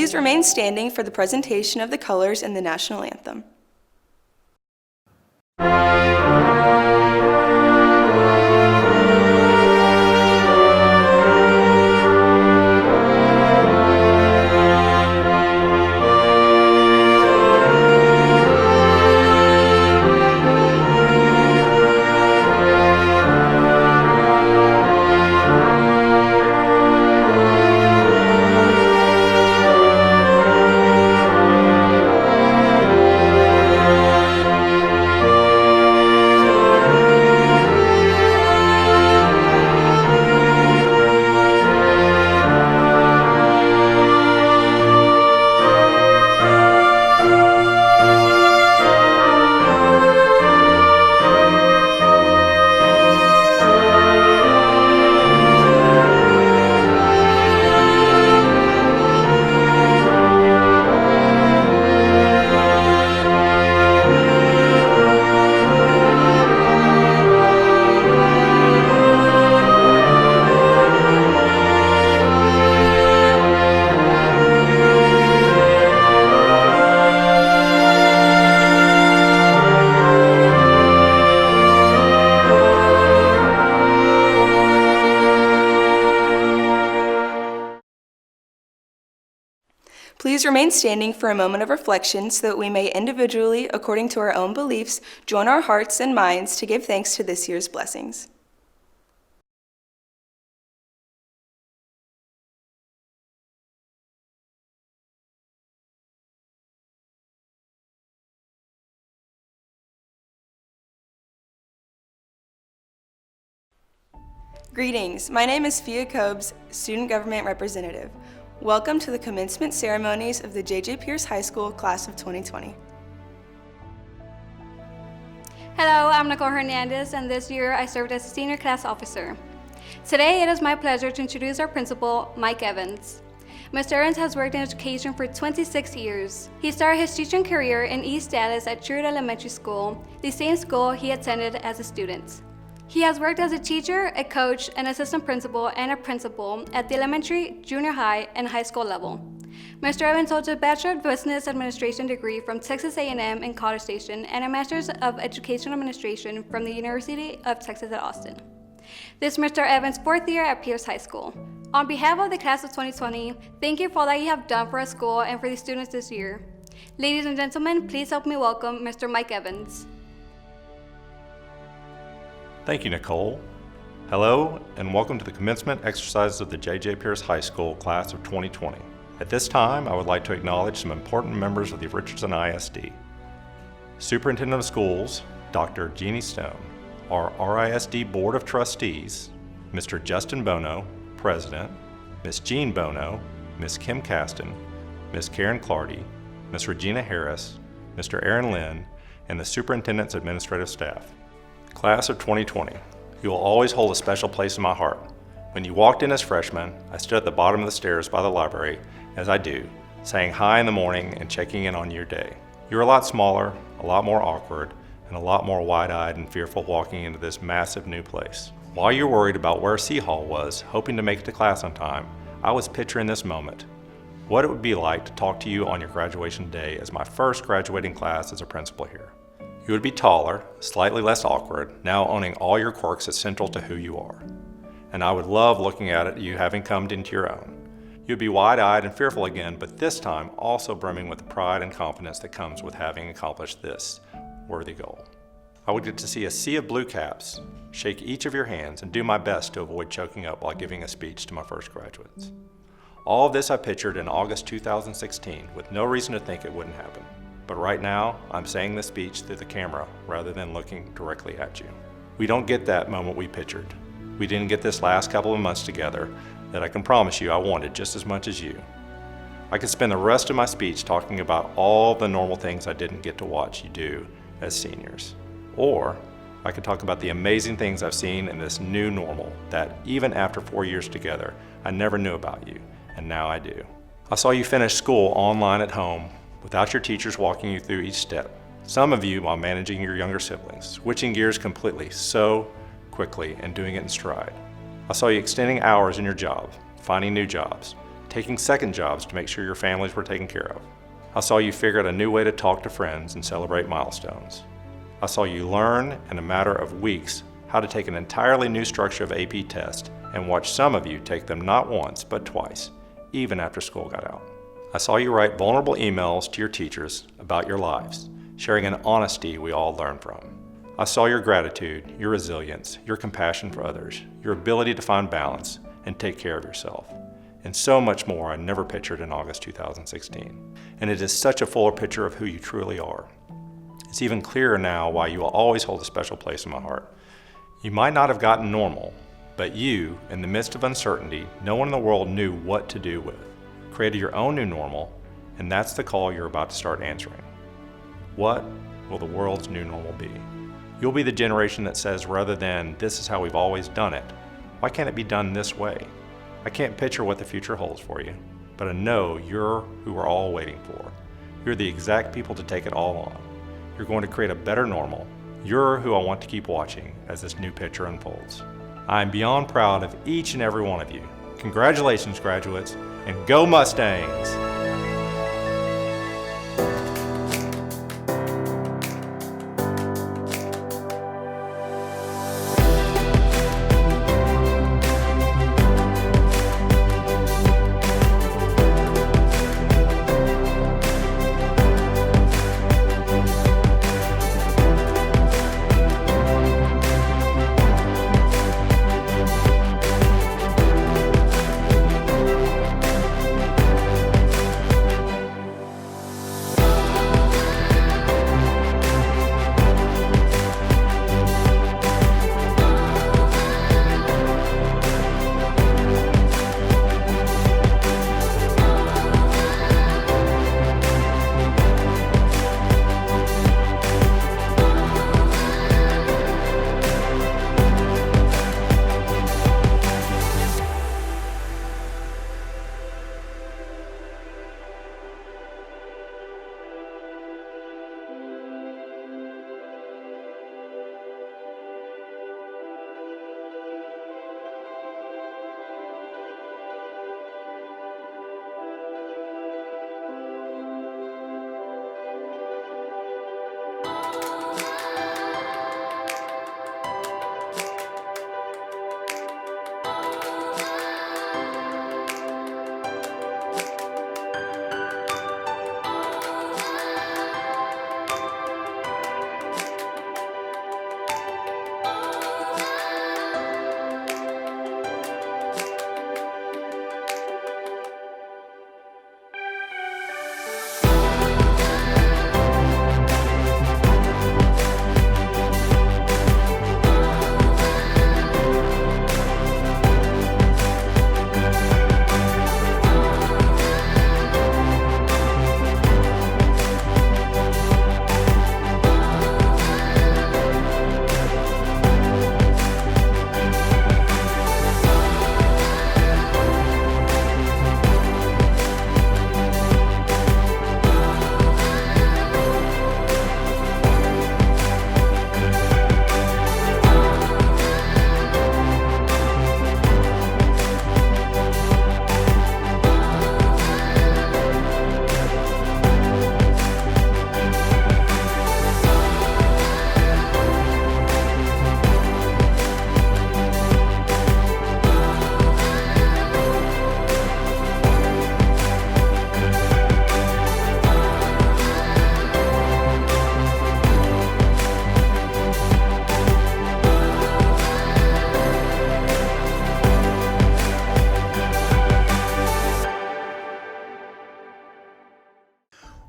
Please remain standing for the presentation of the colors and the national anthem. Please remain standing for a moment of reflection so that we may individually, according to our own beliefs, join our hearts and minds to give thanks to this year's blessings. Greetings, my name is Fia Cobes, Student Government Representative. Welcome to the commencement ceremonies of the J.J. Pearce High School Class of 2020. Hello, I'm Nicole Hernandez, and this year I served as a senior class officer. Today it is my pleasure to introduce our principal, Mike Evans. Mr. Evans has worked in education for 26 years. He started his teaching career in East Dallas at Truett Elementary School, the same school he attended as a student. He has worked as a teacher, a coach, an assistant principal, and a principal at the elementary, junior high, and high school level. Mr. Evans holds a Bachelor of Business Administration degree from Texas A&M in College Station and a Master's of Education Administration from the University of Texas at Austin. This is Mr. Evans' fourth year at Pearce High School. On behalf of the class of 2020, thank you for all that you have done for our school and for the students this year. Ladies and gentlemen, please help me welcome Mr. Mike Evans. Thank you, Nicole. Hello, and welcome to the commencement exercises of the J.J. Pearce High School Class of 2020. At this time, I would like to acknowledge some important members of the Richardson ISD. Superintendent of Schools, Dr. Jeannie Stone, our RISD Board of Trustees, Mr. Justin Bono, President, Ms. Jean Bono, Ms. Kim Caston, Ms. Karen Clardy, Ms. Regina Harris, Mr. Aaron Lynn, and the Superintendent's administrative staff. Class of 2020, you will always hold a special place in my heart. When you walked in as freshmen, I stood at the bottom of the stairs by the library, as I do, saying hi in the morning and checking in on your day. You're a lot smaller, a lot more awkward, and a lot more wide-eyed and fearful walking into this massive new place. While you're worried about where C Hall was, hoping to make it to class on time, I was picturing this moment. What it would be like to talk to you on your graduation day as my first graduating class as a principal here. You would be taller, slightly less awkward, now owning all your quirks as central to who you are. And I would love looking at you having come into your own. You'd be wide-eyed and fearful again, but this time also brimming with the pride and confidence that comes with having accomplished this worthy goal. I would get to see a sea of blue caps, shake each of your hands, and do my best to avoid choking up while giving a speech to my first graduates. All of this I pictured in August 2016 with no reason to think it wouldn't happen. But right now, I'm saying this speech through the camera rather than looking directly at you. We don't get that moment we pictured. We didn't get this last couple of months together that I can promise you I wanted just as much as you. I could spend the rest of my speech talking about all the normal things I didn't get to watch you do as seniors. Or I could talk about the amazing things I've seen in this new normal that even after 4 years together, I never knew about you, and now I do. I saw you finish school online at home without your teachers walking you through each step. Some of you while managing your younger siblings, switching gears completely so quickly and doing it in stride. I saw you extending hours in your job, finding new jobs, taking second jobs to make sure your families were taken care of. I saw you figure out a new way to talk to friends and celebrate milestones. I saw you learn in a matter of weeks how to take an entirely new structure of AP tests and watch some of you take them not once but twice, even after school got out. I saw you write vulnerable emails to your teachers about your lives, sharing an honesty we all learn from. I saw your gratitude, your resilience, your compassion for others, your ability to find balance and take care of yourself, and so much more I never pictured in August 2016. And it is such a fuller picture of who you truly are. It's even clearer now why you will always hold a special place in my heart. You might not have gotten normal, but you, in the midst of uncertainty no one in the world knew what to do with, created your own new normal, and that's the call you're about to start answering. What will the world's new normal be? You'll be the generation that says, rather than, this is how we've always done it, why can't it be done this way? I can't picture what the future holds for you, but I know you're who we're all waiting for. You're the exact people to take it all on. You're going to create a better normal. You're who I want to keep watching as this new picture unfolds. I'm beyond proud of each and every one of you. Congratulations, graduates, and go Mustangs!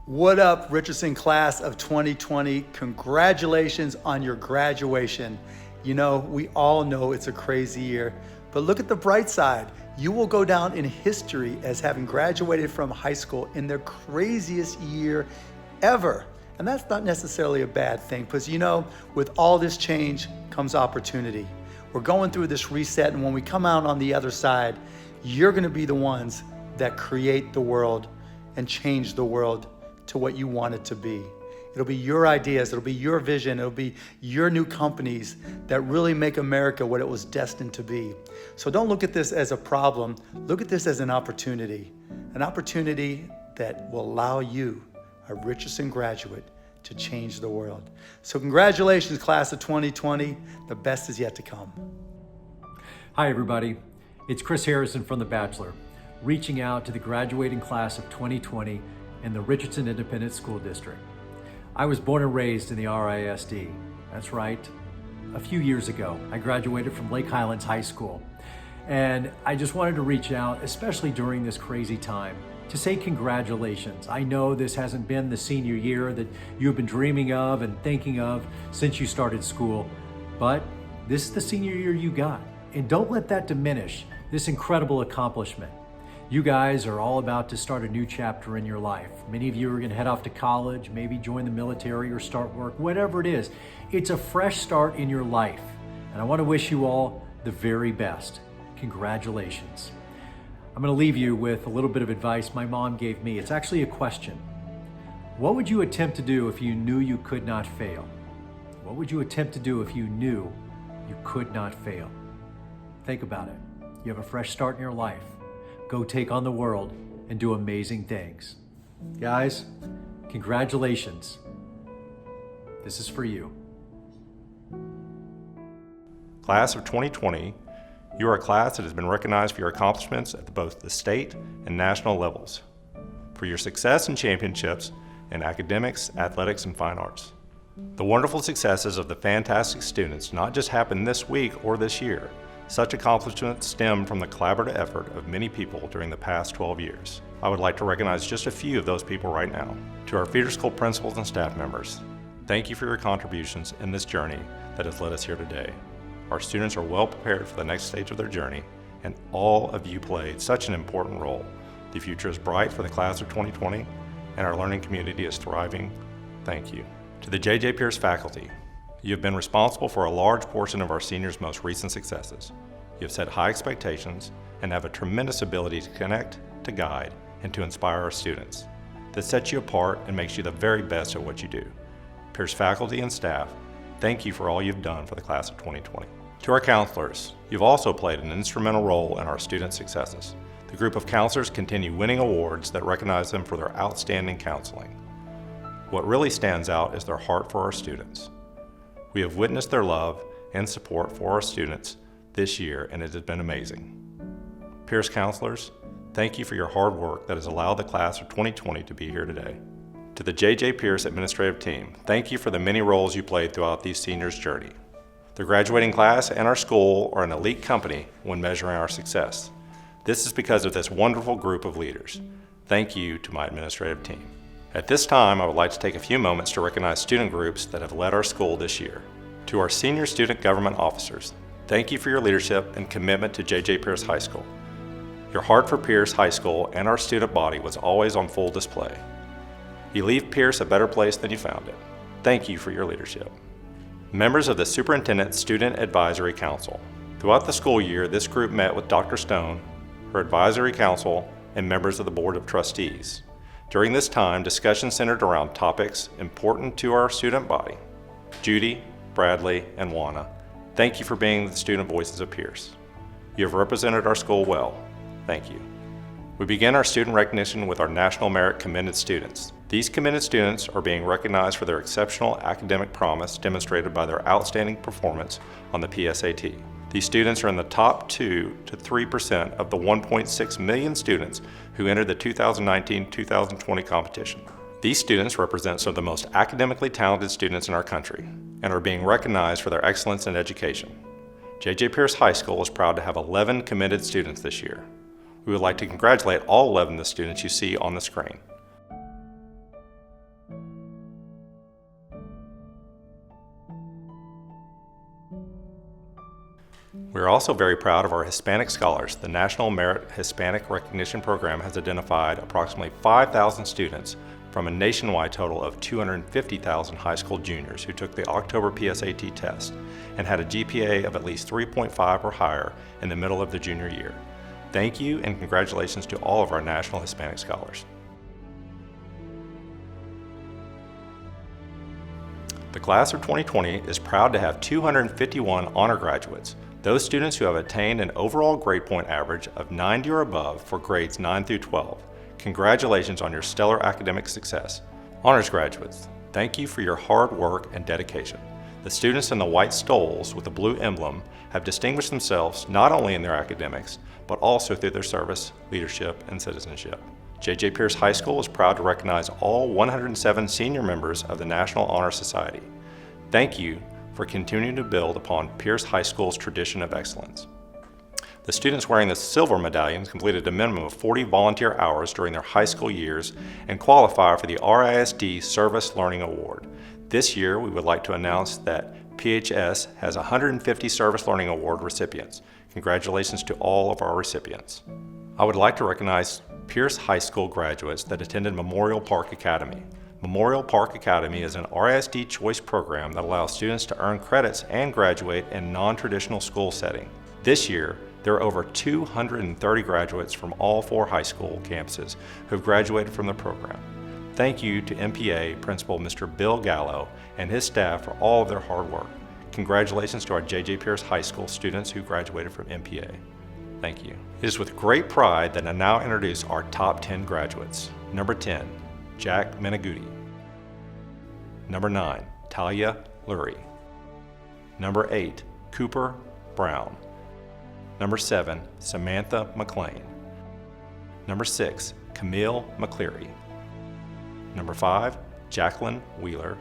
What up, Richardson class of 2020? Congratulations on your graduation. You know, we all know it's a crazy year, but look at the bright side. You will go down in history as having graduated from high school in the craziest year ever. And that's not necessarily a bad thing, because you know, with all this change comes opportunity. We're going through this reset, and when we come out on the other side, you're gonna be the ones that create the world and change the world to what you want it to be. It'll be your ideas, it'll be your vision, it'll be your new companies that really make America what it was destined to be. So don't look at this as a problem, look at this as an opportunity that will allow you, a Richardson graduate, to change the world. So congratulations, class of 2020. The best is yet to come. Hi everybody, it's Chris Harrison from The Bachelor, reaching out to the graduating class of 2020 in the Richardson Independent School District. I was born and raised in the RISD. That's right. A few years ago, I graduated from Lake Highlands High School. And I just wanted to reach out, especially during this crazy time, to say congratulations. I know this hasn't been the senior year that you've been dreaming of and thinking of since you started school, but this is the senior year you got. And don't let that diminish this incredible accomplishment. You guys are all about to start a new chapter in your life. Many of you are gonna head off to college, maybe join the military or start work, whatever it is. It's a fresh start in your life. And I wanna wish you all the very best. Congratulations. I'm gonna leave you with a little bit of advice my mom gave me. It's actually a question. What would you attempt to do if you knew you could not fail? What would you attempt to do if you knew you could not fail? Think about it. You have a fresh start in your life. Go take on the world and do amazing things. Guys, congratulations. This is for you. Class of 2020, you are a class that has been recognized for your accomplishments at both the state and national levels, for your success and championships in academics, athletics, and fine arts. The wonderful successes of the fantastic students not just happened this week or this year. Such accomplishments stem from the collaborative effort of many people during the past 12 years. I would like to recognize just a few of those people right now. To our feeder school principals and staff members, thank you for your contributions in this journey that has led us here today. Our students are well prepared for the next stage of their journey, and all of you played such an important role. The future is bright for the class of 2020, and our learning community is thriving. Thank you. To the J.J. Pearce faculty, you have been responsible for a large portion of our seniors' most recent successes. You have set high expectations and have a tremendous ability to connect, to guide, and to inspire our students. This sets you apart and makes you the very best at what you do. Pearce faculty and staff, thank you for all you've done for the class of 2020. To our counselors, you've also played an instrumental role in our students' successes. The group of counselors continue winning awards that recognize them for their outstanding counseling. What really stands out is their heart for our students. We have witnessed their love and support for our students this year, and it has been amazing. Pearce counselors, thank you for your hard work that has allowed the class of 2020 to be here today. To the J.J. Pearce administrative team, thank you for the many roles you played throughout these seniors' journey. The graduating class and our school are an elite company when measuring our success. This is because of this wonderful group of leaders. Thank you to my administrative team. At this time, I would like to take a few moments to recognize student groups that have led our school this year. To our senior student government officers, thank you for your leadership and commitment to J.J. Pearce High School. Your heart for Pearce High School and our student body was always on full display. You leave Pearce a better place than you found it. Thank you for your leadership. Members of the Superintendent Student Advisory Council. Throughout the school year, this group met with Dr. Stone, her advisory council, and members of the Board of Trustees. During this time, discussions centered around topics important to our student body. Judy, Bradley, and Juana, thank you for being the student voices of Pearce. You have represented our school well. Thank you. We begin our student recognition with our National Merit Commended students. These commended students are being recognized for their exceptional academic promise demonstrated by their outstanding performance on the PSAT. These students are in the top 2 to 3% of the 1.6 million students who entered the 2019-2020 competition. These students represent some of the most academically talented students in our country and are being recognized for their excellence in education. J.J. Pearce High School is proud to have 11 commended students this year. We would like to congratulate all 11 of the students you see on the screen. We are also very proud of our Hispanic scholars. The National Merit Hispanic Recognition Program has identified approximately 5,000 students from a nationwide total of 250,000 high school juniors who took the October PSAT test and had a GPA of at least 3.5 or higher in the middle of the junior year. Thank you and congratulations to all of our National Hispanic Scholars. The class of 2020 is proud to have 251 honor graduates, those students who have attained an overall grade point average of 90 or above for grades 9 through 12. Congratulations on your stellar academic success. Honors graduates, thank you for your hard work and dedication. The students in the white stoles with the blue emblem have distinguished themselves not only in their academics, but also through their service, leadership, and citizenship. J.J. Pearce High School is proud to recognize all 107 senior members of the National Honor Society. Thank you for continuing to build upon Pearce High School's tradition of excellence. The students wearing the silver medallions completed a minimum of 40 volunteer hours during their high school years and qualify for the RISD Service Learning Award. This year, we would like to announce that PHS has 150 Service Learning Award recipients. Congratulations to all of our recipients. I would like to recognize Pearce High School graduates that attended Memorial Park Academy. Memorial Park Academy is an RISD choice program that allows students to earn credits and graduate in non-traditional school setting. This year, there are over 230 graduates from all 4 high school campuses who have graduated from the program. Thank you to MPA Principal Mr. Bill Gallo and his staff for all of their hard work. Congratulations to our J.J. Pearce High School students who graduated from MPA. Thank you. It is with great pride that I now introduce our top 10 graduates. Number 10, Jack Menaguti. Number 9, Talia Lurie. Number 8, Cooper Brown. Number 7, Samantha McLean. Number 6, Camille McCleary. Number 5, Jacqueline Wheeler.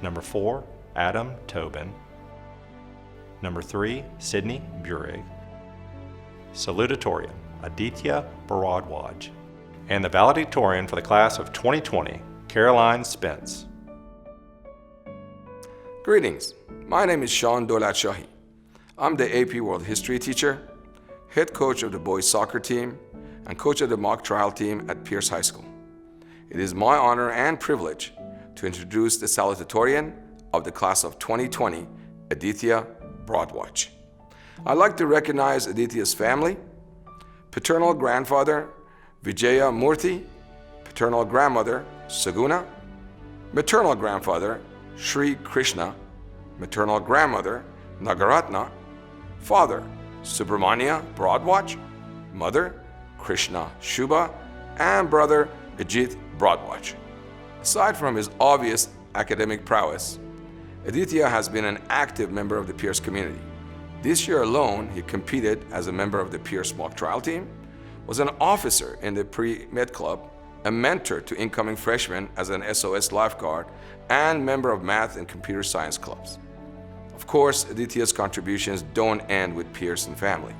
Number 4, Adam Tobin. Number 3, Sydney Burig. Salutatorian, Aditya Bharadwaj. And the valedictorian for the class of 2020, Caroline Spence. Greetings, my name is Sean Dolat Shahi. I'm the AP World History teacher, head coach of the boys soccer team, and coach of the mock trial team at Pearce High School. It is my honor and privilege to introduce the Salutatorian of the class of 2020, Aditya Bharadwaj. I'd like to recognize Aditya's family, paternal grandfather Vijaya Murthy, paternal grandmother Saguna, maternal grandfather Sri Krishna, maternal grandmother Nagaratna, father Subramania Bharadwaj, mother Krishna Shubha, and brother Ajit Bharadwaj. Aside from his obvious academic prowess, Aditya has been an active member of the Pearce community. This year alone, he competed as a member of the Pearce mock trial team, was an officer in the pre-med club, a mentor to incoming freshmen as an SOS lifeguard, and member of math and computer science clubs. Of course, Aditya's contributions don't end with Pearce and family.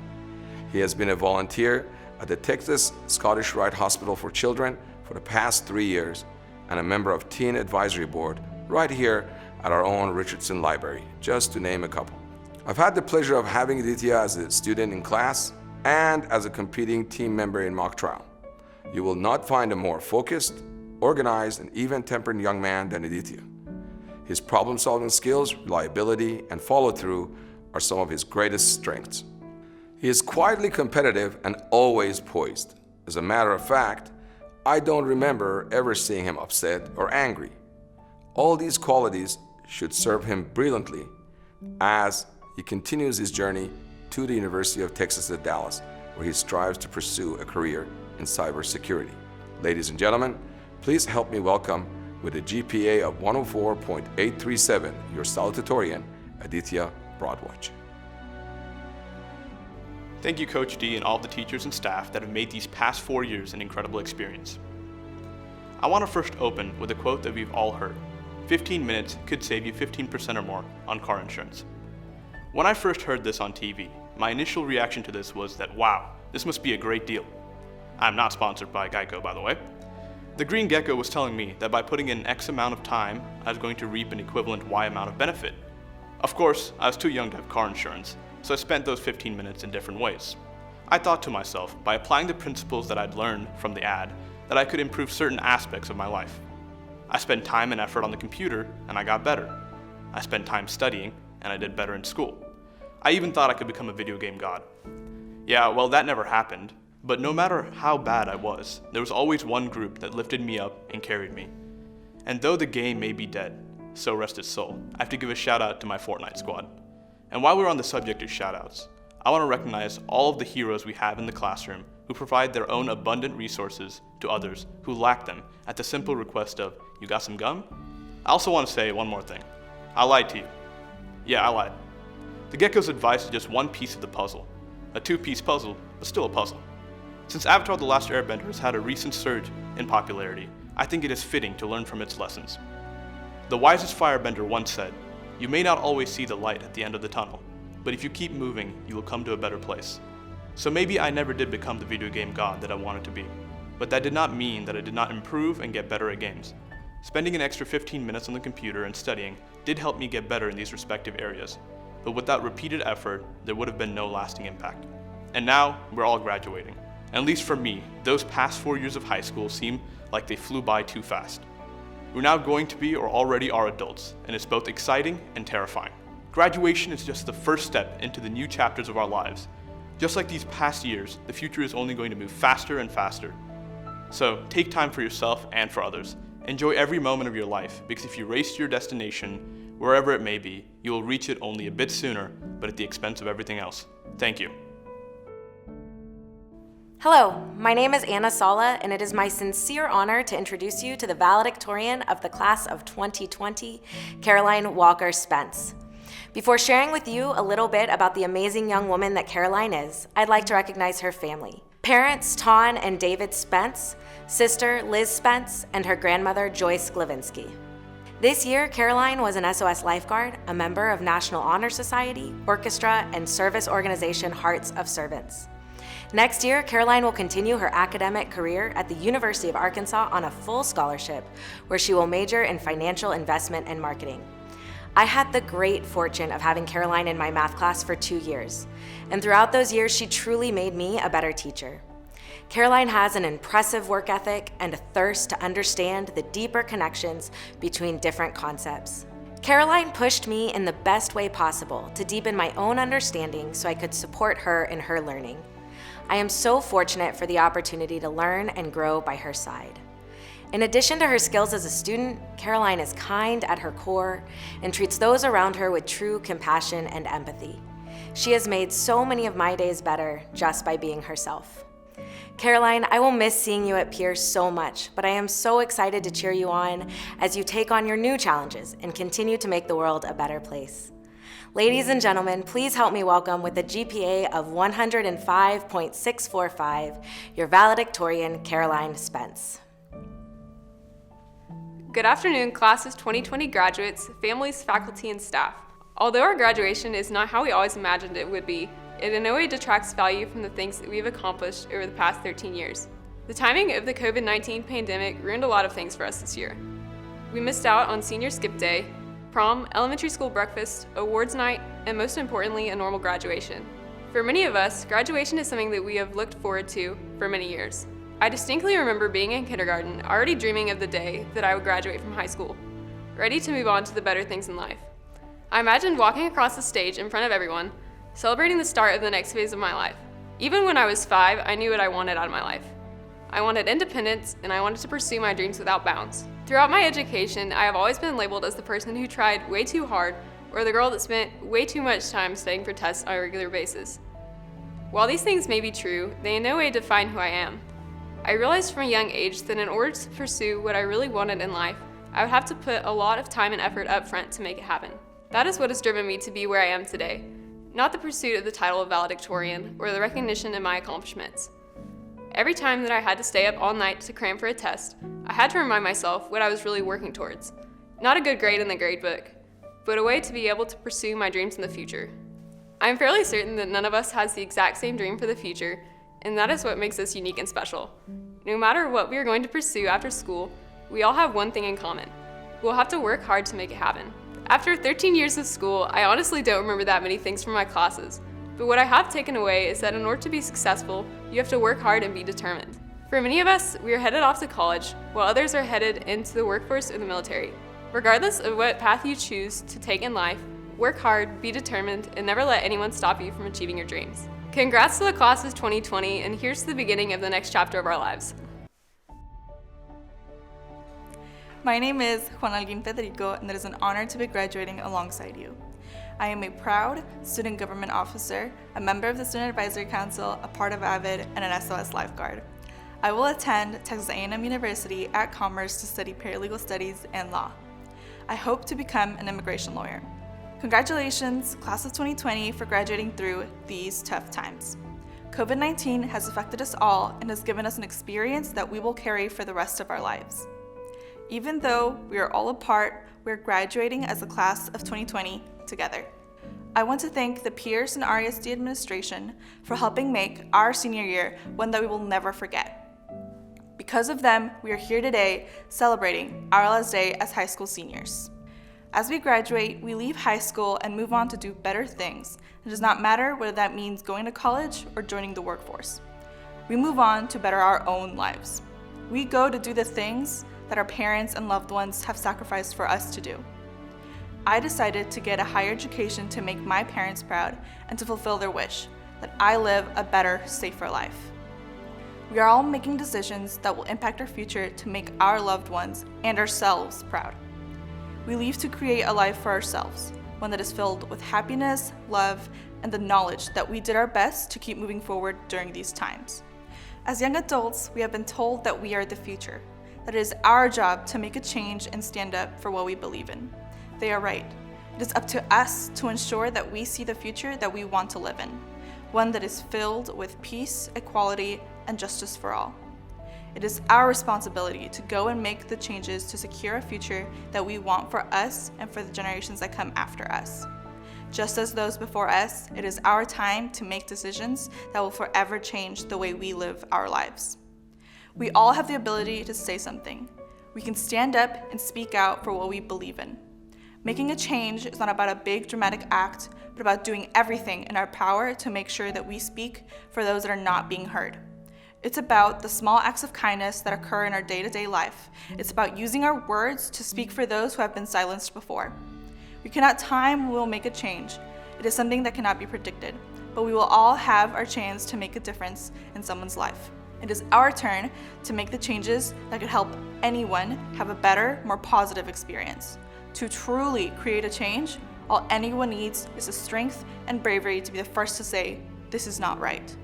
He has been a volunteer at the Texas Scottish Rite Hospital for Children for the past 3 years and a member of Teen Advisory Board right here at our own Richardson Library, just to name a couple. I've had the pleasure of having Aditya as a student in class and as a competing team member in mock trial. You will not find a more focused, organized, and even-tempered young man than Aditya. His problem-solving skills, reliability, and follow-through are some of his greatest strengths. He is quietly competitive and always poised. As a matter of fact, I don't remember ever seeing him upset or angry. All these qualities should serve him brilliantly as he continues his journey to the University of Texas at Dallas, where he strives to pursue a career in cybersecurity. Ladies and gentlemen, please help me welcome, with a GPA of 104.837, your salutatorian, Aditya Bharadwaj. Thank you, Coach D, and all the teachers and staff that have made these past 4 years an incredible experience. I want to first open with a quote that we've all heard. 15 minutes could save you 15% or more on car insurance. When I first heard this on TV, my initial reaction to this was that, wow, this must be a great deal. I'm not sponsored by Geico, by the way. The Green Gecko was telling me that by putting in X amount of time, I was going to reap an equivalent Y amount of benefit. Of course, I was too young to have car insurance, so I spent those 15 minutes in different ways. I thought to myself, by applying the principles that I'd learned from the ad, that I could improve certain aspects of my life. I spent time and effort on the computer, and I got better. I spent time studying, and I did better in school. I even thought I could become a video game god. Yeah, well, that never happened, but no matter how bad I was, there was always one group that lifted me up and carried me. And though the game may be dead, so rest his soul, I have to give a shout out to my Fortnite squad. And while we're on the subject of shout outs, I want to recognize all of the heroes we have in the classroom who provide their own abundant resources to others who lack them at the simple request of, "You got some gum?" I also want to say one more thing. I lied to you. Yeah, I lied. The Gecko's advice is just one piece of the puzzle. A two-piece puzzle, but still a puzzle. Since Avatar: The Last Airbender has had a recent surge in popularity, I think it is fitting to learn from its lessons. The wisest firebender once said, "You may not always see the light at the end of the tunnel, but if you keep moving, you will come to a better place." So maybe I never did become the video game god that I wanted to be, but that did not mean that I did not improve and get better at games. Spending an extra 15 minutes on the computer and studying did help me get better in these respective areas, but without repeated effort, there would have been no lasting impact. And now, we're all graduating. At least for me, those past 4 years of high school seem like they flew by too fast. We're now going to be or already are adults, and it's both exciting and terrifying. Graduation is just the first step into the new chapters of our lives. Just like these past years, the future is only going to move faster and faster. So take time for yourself and for others. Enjoy every moment of your life, because if you race to your destination, wherever it may be, you will reach it only a bit sooner, but at the expense of everything else. Thank you. Hello, my name is Anna Sala, and it is my sincere honor to introduce you to the valedictorian of the class of 2020, Caroline Walker Spence. Before sharing with you a little bit about the amazing young woman that Caroline is, I'd like to recognize her family. Parents Tawn and David Spence, sister Liz Spence, and her grandmother Joyce Glavinsky. This year, Caroline was an SOS lifeguard, a member of National Honor Society, orchestra, and service organization Hearts of Servants. Next year, Caroline will continue her academic career at the University of Arkansas on a full scholarship, where she will major in financial investment and marketing. I had the great fortune of having Caroline in my math class for 2 years, and throughout those years, she truly made me a better teacher. Caroline has an impressive work ethic and a thirst to understand the deeper connections between different concepts. Caroline pushed me in the best way possible to deepen my own understanding so I could support her in her learning. I am so fortunate for the opportunity to learn and grow by her side. In addition to her skills as a student, Caroline is kind at her core and treats those around her with true compassion and empathy. She has made so many of my days better just by being herself. Caroline, I will miss seeing you at Pearce so much, but I am so excited to cheer you on as you take on your new challenges and continue to make the world a better place. Ladies and gentlemen, please help me welcome, with a GPA of 105.645, your valedictorian, Caroline Spence. Good afternoon, classes 2020 graduates, families, faculty, and staff. Although our graduation is not how we always imagined it would be, it in no way detracts value from the things that we've accomplished over the past 13 years. The timing of the COVID-19 pandemic ruined a lot of things for us this year. We missed out on senior skip day, prom, elementary school breakfast, awards night, and most importantly, a normal graduation. For many of us, graduation is something that we have looked forward to for many years. I distinctly remember being in kindergarten, already dreaming of the day that I would graduate from high school, ready to move on to the better things in life. I imagined walking across the stage in front of everyone, celebrating the start of the next phase of my life. Even when I was 5, I knew what I wanted out of my life. I wanted independence, and I wanted to pursue my dreams without bounds. Throughout my education, I have always been labeled as the person who tried way too hard, or the girl that spent way too much time studying for tests on a regular basis. While these things may be true, they in no way define who I am. I realized from a young age that in order to pursue what I really wanted in life, I would have to put a lot of time and effort up front to make it happen. That is what has driven me to be where I am today, not the pursuit of the title of valedictorian or the recognition of my accomplishments. Every time that I had to stay up all night to cram for a test, I had to remind myself what I was really working towards. Not a good grade in the grade book, but a way to be able to pursue my dreams in the future. I am fairly certain that none of us has the exact same dream for the future, and that is what makes us unique and special. No matter what we are going to pursue after school, we all have one thing in common. We'll have to work hard to make it happen. After 13 years of school, I honestly don't remember that many things from my classes, but what I have taken away is that in order to be successful, you have to work hard and be determined. For many of us, we are headed off to college, while others are headed into the workforce or the military. Regardless of what path you choose to take in life, work hard, be determined, and never let anyone stop you from achieving your dreams. Congrats to the classes 2020, and here's the beginning of the next chapter of our lives. My name is Juan Alguin Federico, and it is an honor to be graduating alongside you. I am a proud student government officer, a member of the Student Advisory Council, a part of AVID, and an SOS lifeguard. I will attend Texas A&M University at Commerce to study paralegal studies and law. I hope to become an immigration lawyer. Congratulations, class of 2020, for graduating through these tough times. COVID-19 has affected us all and has given us an experience that we will carry for the rest of our lives. Even though we are all apart, we are graduating as a class of 2020 together. I want to thank the Pearce and RESD administration for helping make our senior year one that we will never forget. Because of them, we are here today celebrating our last day as high school seniors. As we graduate, we leave high school and move on to do better things. It does not matter whether that means going to college or joining the workforce. We move on to better our own lives. We go to do the things that our parents and loved ones have sacrificed for us to do. I decided to get a higher education to make my parents proud and to fulfill their wish that I live a better, safer life. We are all making decisions that will impact our future to make our loved ones and ourselves proud. We leave to create a life for ourselves, one that is filled with happiness, love, and the knowledge that we did our best to keep moving forward during these times. As young adults, we have been told that we are the future, that it is our job to make a change and stand up for what we believe in. They are right. It is up to us to ensure that we see the future that we want to live in, one that is filled with peace, equality, and justice for all. It is our responsibility to go and make the changes to secure a future that we want for us and for the generations that come after us. Just as those before us, it is our time to make decisions that will forever change the way we live our lives. We all have the ability to say something. We can stand up and speak out for what we believe in. Making a change is not about a big dramatic act, but about doing everything in our power to make sure that we speak for those that are not being heard. It's about the small acts of kindness that occur in our day-to-day life. It's about using our words to speak for those who have been silenced before. We cannot time when we will make a change. It is something that cannot be predicted, but we will all have our chance to make a difference in someone's life. It is our turn to make the changes that could help anyone have a better, more positive experience. To truly create a change, all anyone needs is the strength and bravery to be the first to say, "This is not right."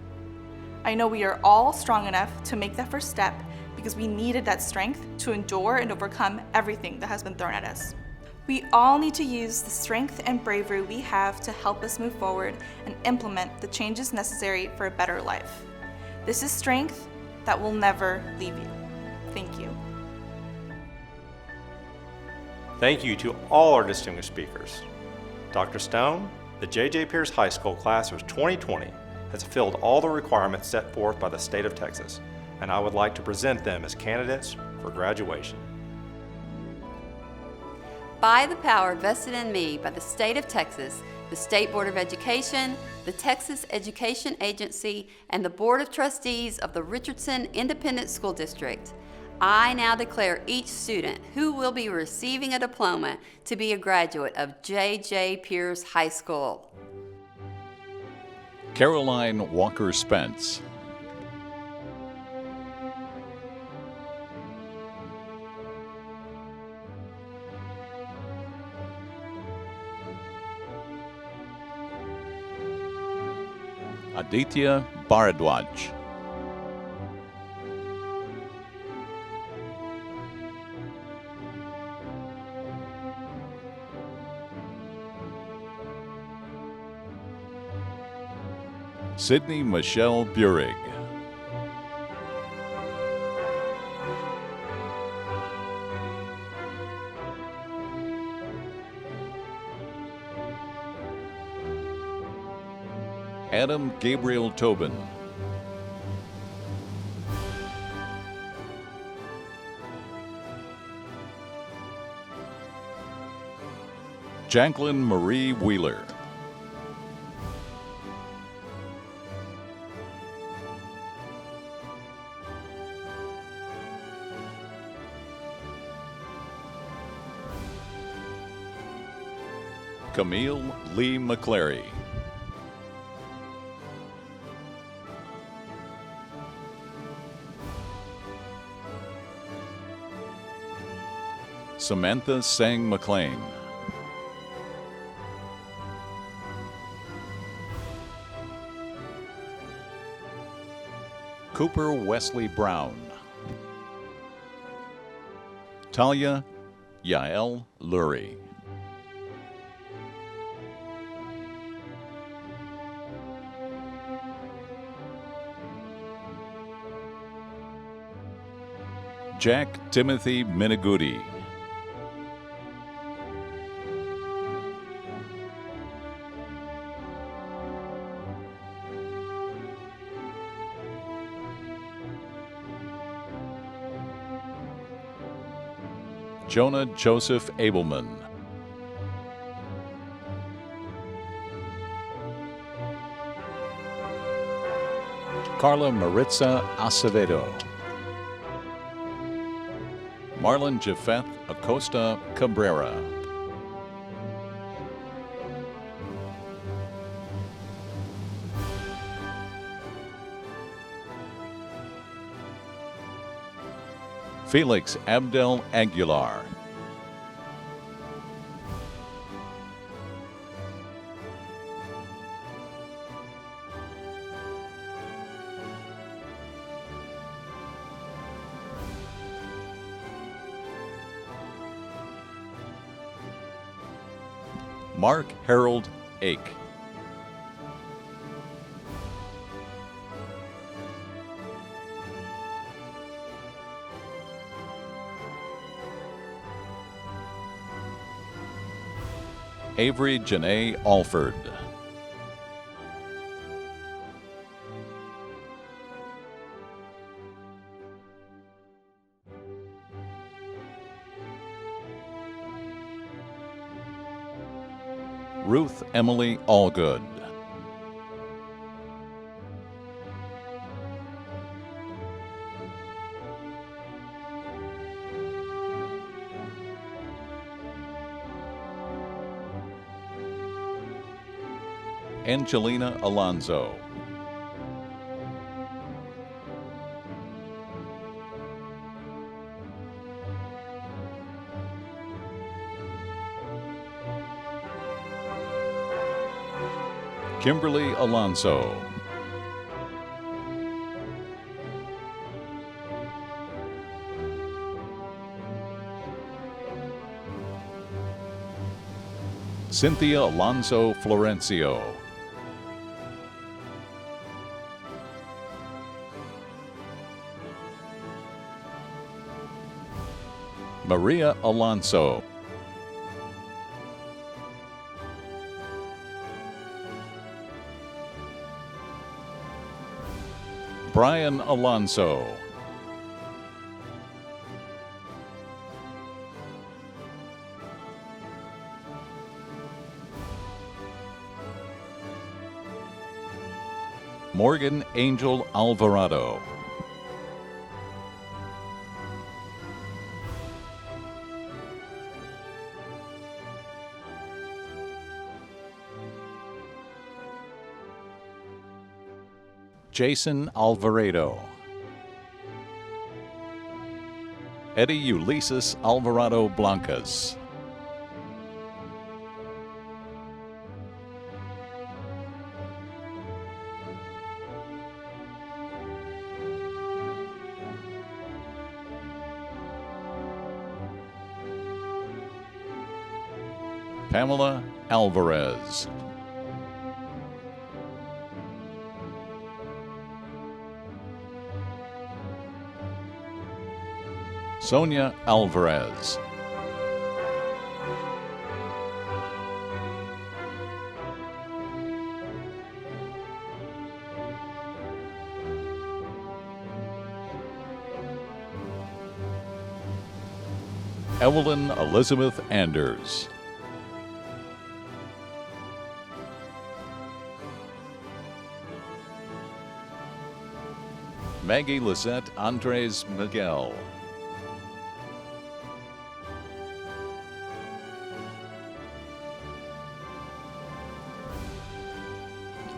I know we are all strong enough to make that first step because we needed that strength to endure and overcome everything that has been thrown at us. We all need to use the strength and bravery we have to help us move forward and implement the changes necessary for a better life. This is strength that will never leave you. Thank you. Thank you to all our distinguished speakers. Dr. Stone, the J.J. Pearce High School class of 2020 has fulfilled all the requirements set forth by the state of Texas, and I would like to present them as candidates for graduation. By the power vested in me by the state of Texas, the State Board of Education, the Texas Education Agency, and the Board of Trustees of the Richardson Independent School District, I now declare each student who will be receiving a diploma to be a graduate of J.J. Pearce High School. Caroline Walker Spence. Aditya Bharadwaj. Sydney Michelle Burig. Adam Gabriel Tobin. Jacqueline Marie Wheeler. Camille Lee McClary. Samantha Sang McLean. Cooper Wesley Brown. Talia Yael Lurie. Jack Timothy Minigudi. Jonah Joseph Abelman. Carla Maritza Acevedo. Marlon Japheth Acosta Cabrera. Felix Abdel Aguilar. Mark Harold Ake. Avery Janae Alford. Ruth Emily Allgood. Angelina Alonzo. Kimberly Alonso. Cynthia Alonso Florencio. Maria Alonso. Brian Alonso. Morgan Angel Alvarado. Jason Alvarado. Eddie Ulysses Alvarado Blancas. Pamela Alvarez. Sonia Alvarez. Evelyn Elizabeth Anders. Maggie Lizette Andres Miguel.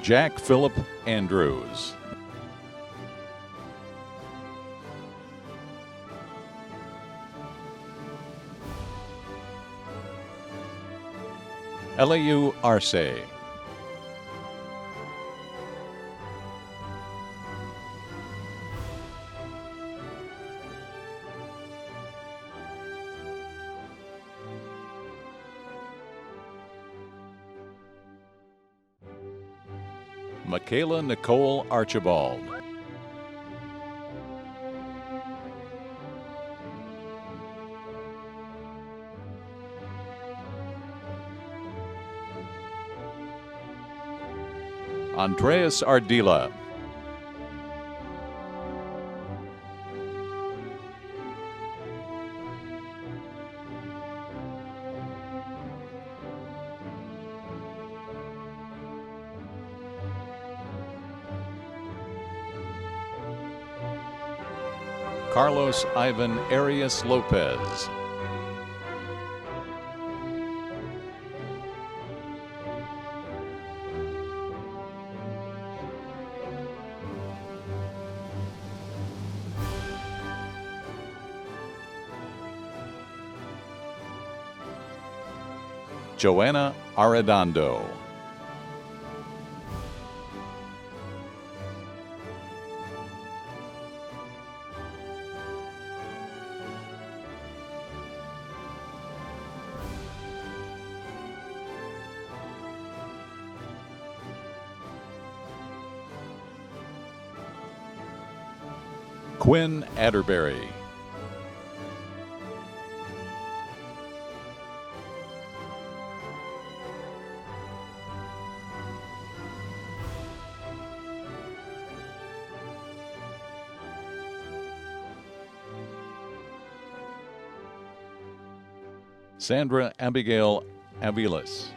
Jack Philip Andrews. Eliu Arce. Michaela Nicole Archibald. Andreas Ardila. Carlos Ivan Arias Lopez. Joanna Arredondo. Quinn Atterbury. Sandra Abigail Aviles.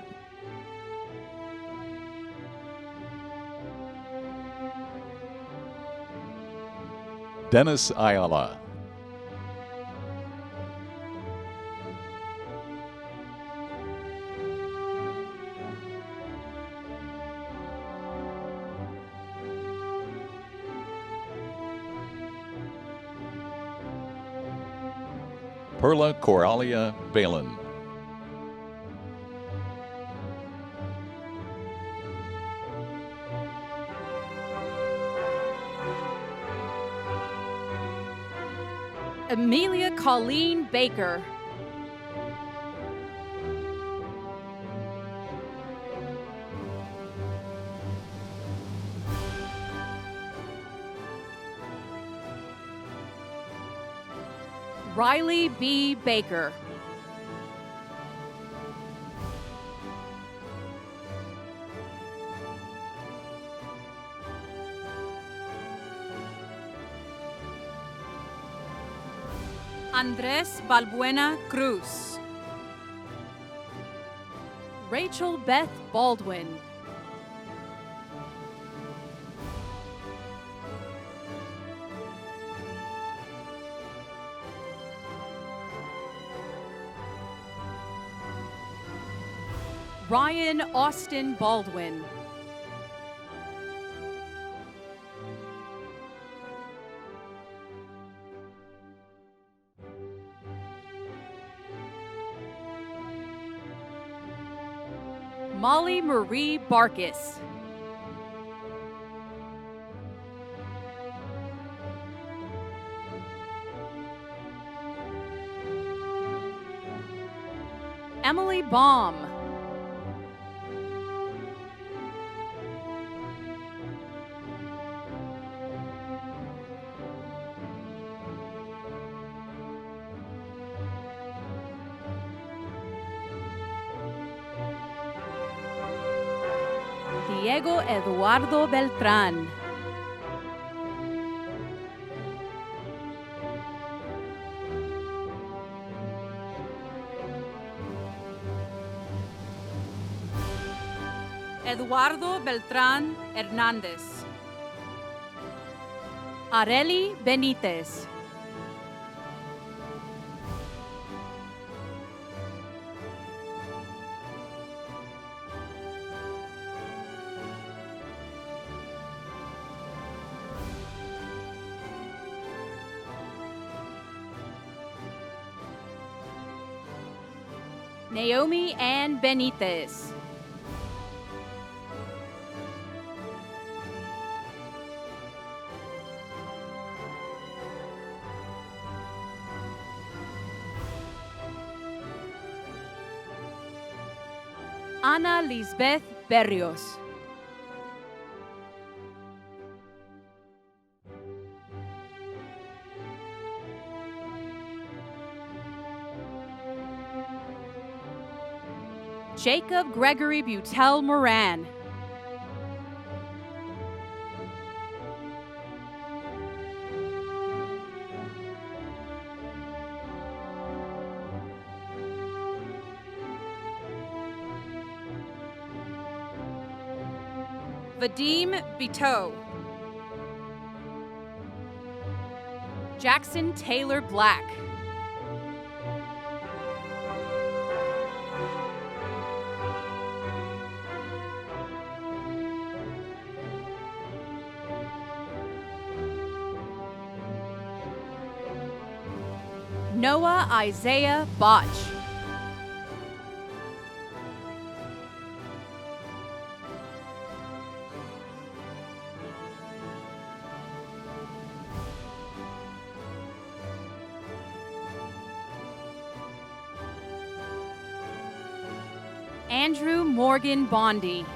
Dennis Ayala. Perla Coralia Balin. Amelia Colleen Baker. Riley B. Baker. Andres Balbuena Cruz. Rachel Beth Baldwin. Ryan Austin Baldwin. Molly Marie Barkis. Emily Baum. Diego Eduardo Beltrán. Eduardo Beltrán Hernández. Areli Benítez. Naomi Ann Benitez. Ana Lisbeth Berrios. Jacob Gregory Butel Moran. Vadim Biteau. Jackson Taylor Black. Noah Isaiah Botch. Andrew Morgan Bondi.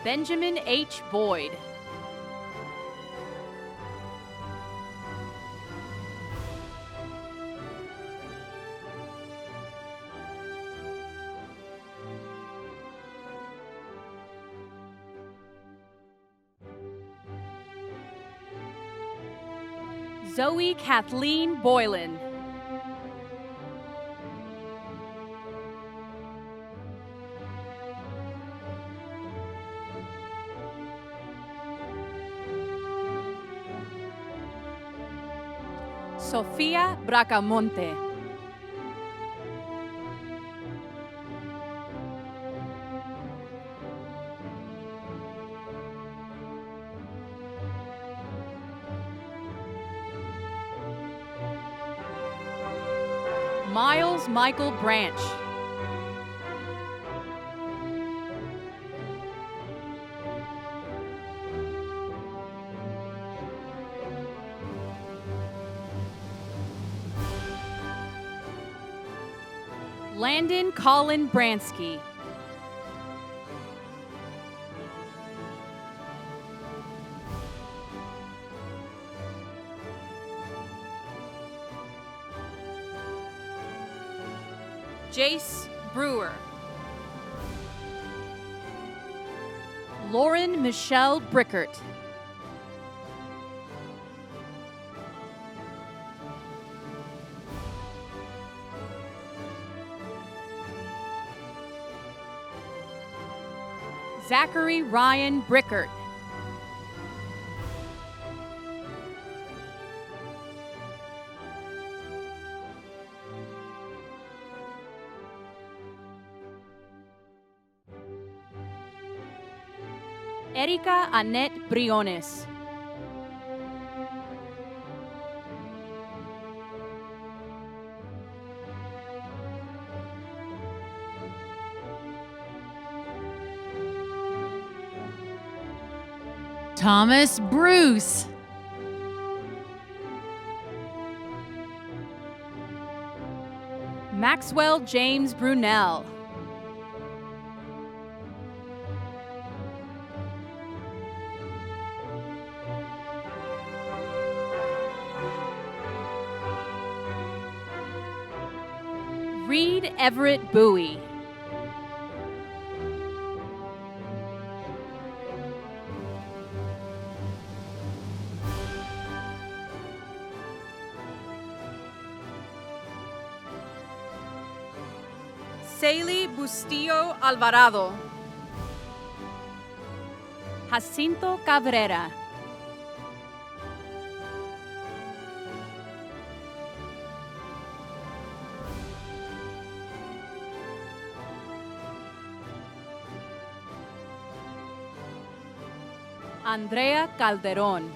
Benjamin H. Boyd. Zoe Kathleen Boylan. Sofía Bracamonte. Miles Michael Branch. Landon Colin Bransky. Jace Brewer. Lauren Michelle Brickert. Zachary Ryan Brickert. Erika Annette Briones. Thomas Bruce. Maxwell James Brunel. Reed Everett Bowie. Saley Bustillo Alvarado. Jacinto Cabrera. Andrea Calderon.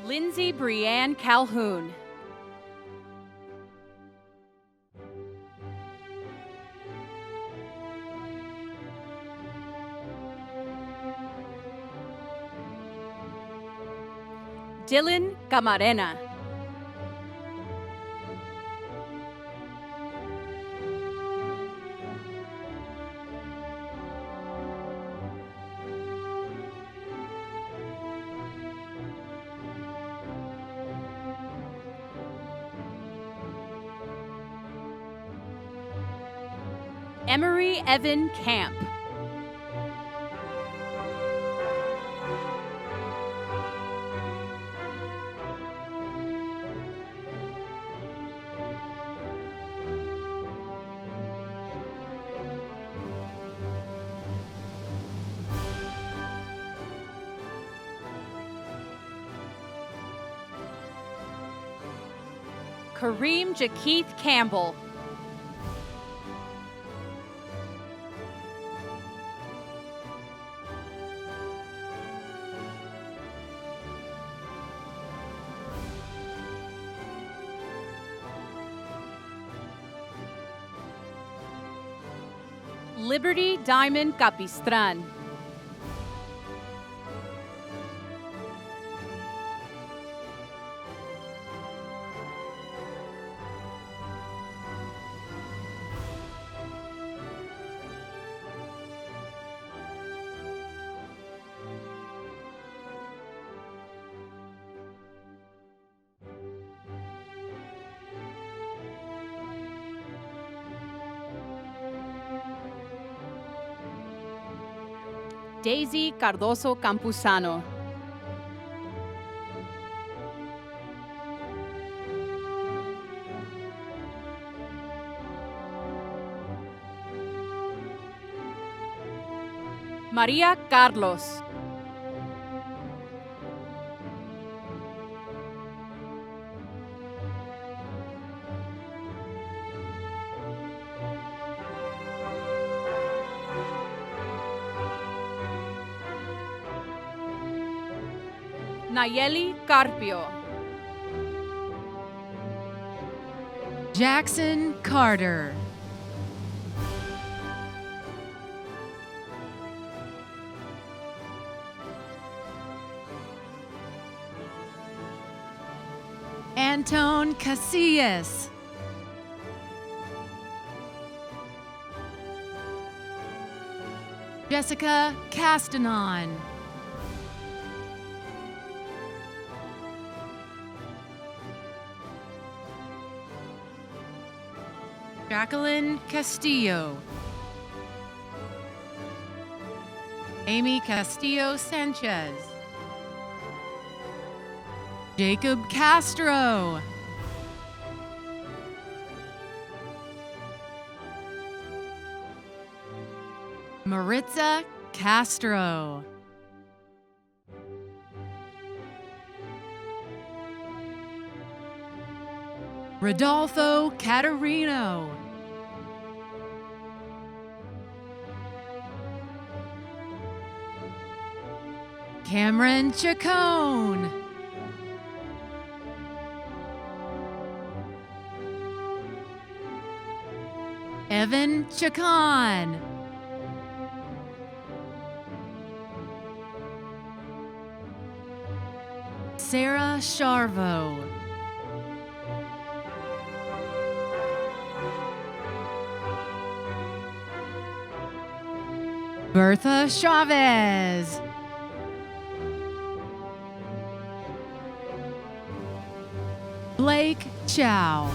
Lindsay Brianne Calhoun. Dylan Camarena. Emery Evan Camp. Kareem Jakeith Campbell. Liberty Diamond Capistran. Daisy Cardoso Campuzano. María Carlos. Nayeli Carpio. Jackson Carter. Antone Casillas. Jessica Castanon. Jacqueline Castillo. Amy Castillo Sanchez. Jacob Castro. Maritza Castro. Rodolfo Catarino. Cameron Chacon. Evan Chacon. Sarah Charvo. Bertha Chavez. Blake Chow.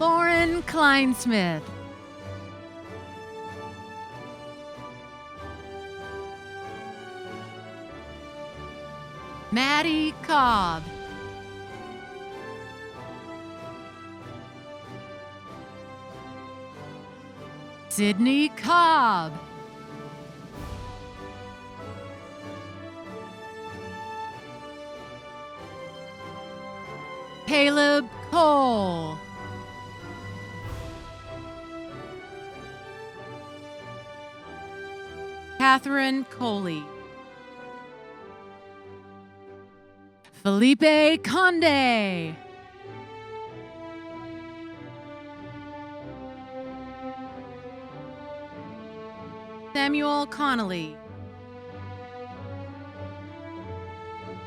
Lauren Kleinsmith. Maddie Cobb. Sydney Cobb. Caleb Cole. Catherine Coley. Felipe Conde. Samuel Connolly.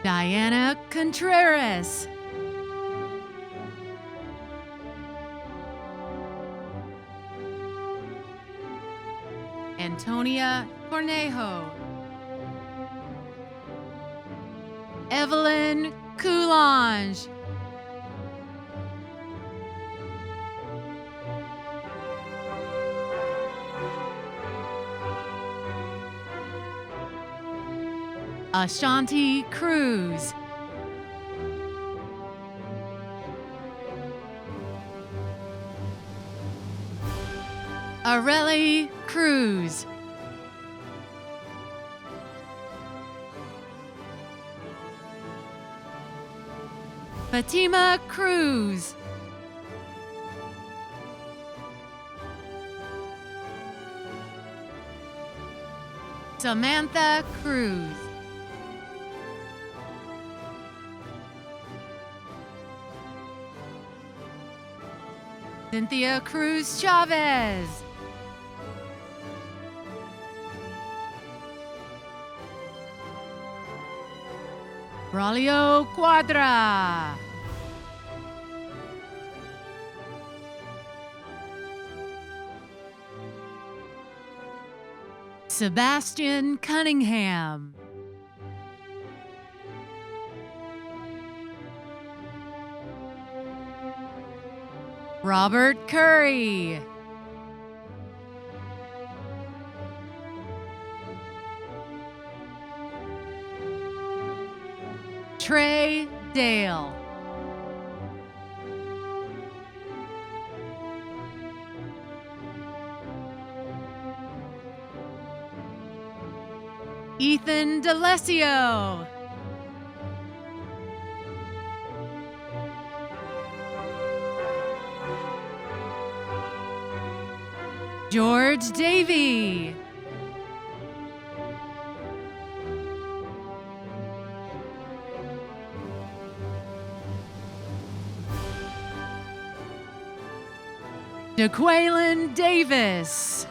Diana Contreras. Antonia Cornejo. Evelyn Coulange. Ashanti Cruz. Areli Cruz. Fatima Cruz. Samantha Cruz. Cynthia Cruz Chavez. Braulio Quadra. Sebastian Cunningham. Robert Curry. Trey Dale. Ethan D'Alessio. George Davey. DeQuaylen Davis.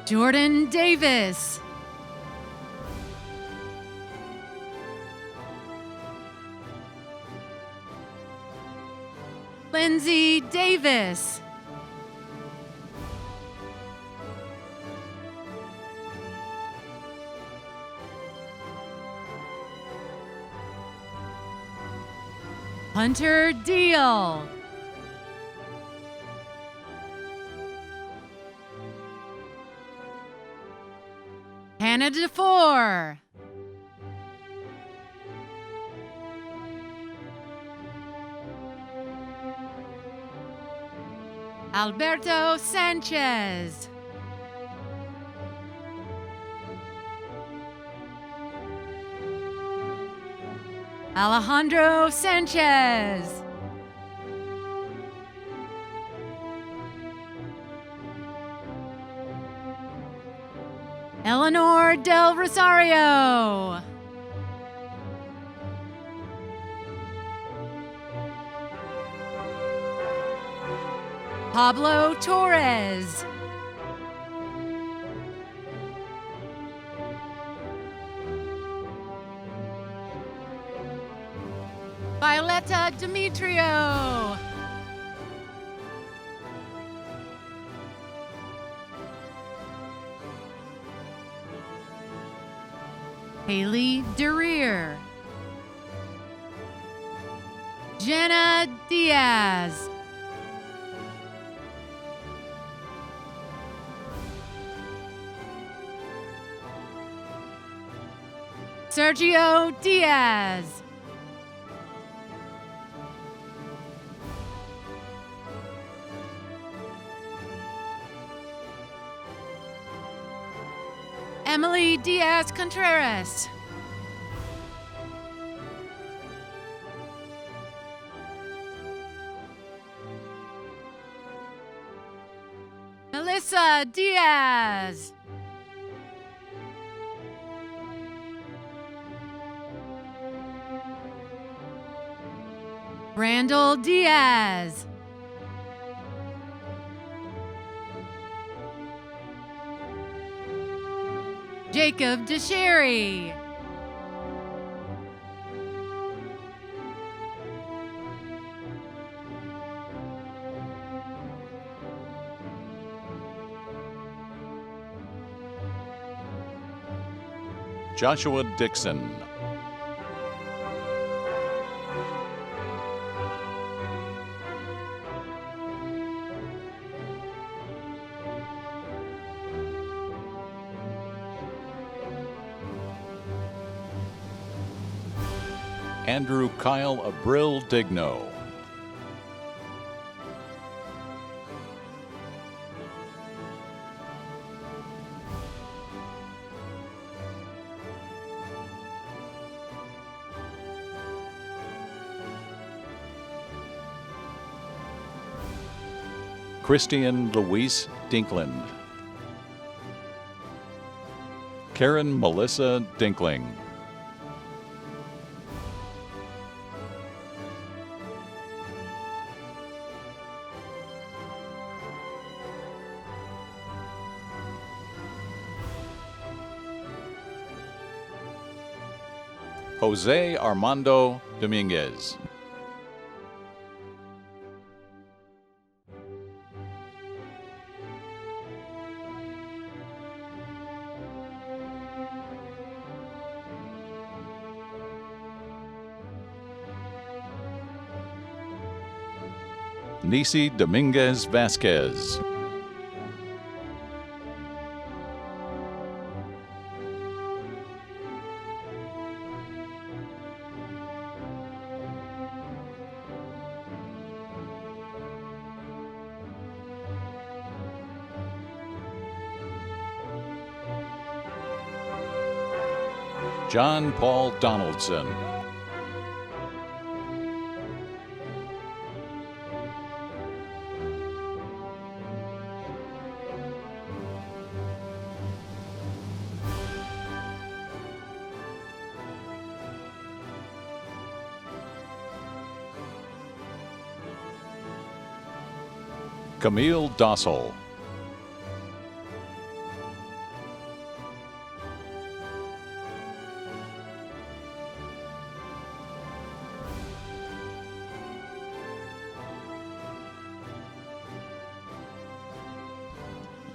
Jordan Davis. Lindsay Davis. Hunter Deal. Hannah DeFore. Alberto Sanchez. Alejandro Sanchez. Eleanor Del Rosario. Pablo Torres. Violetta Demetrio. Haley Derriere. Jenna Diaz. Sergio Diaz. Emily Diaz Contreras. Melissa Diaz. Randall Diaz. Jacob DeSherry. Joshua Dixon. Andrew Kyle Abril Digno. Christian Luis Dinkland. Karen Melissa Dinkling. Jose Armando Dominguez. Nisi Dominguez Vasquez. John Paul Donaldson. Camille Dossel.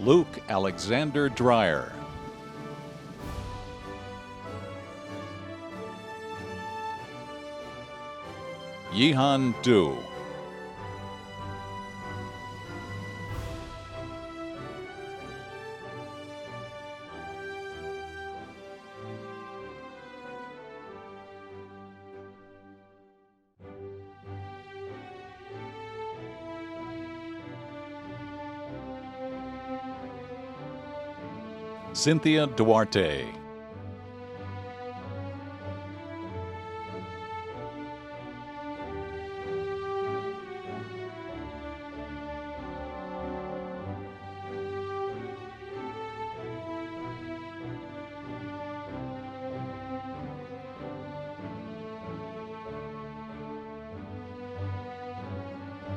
Luke Alexander Dreyer. Yihan Du. Cynthia Duarte.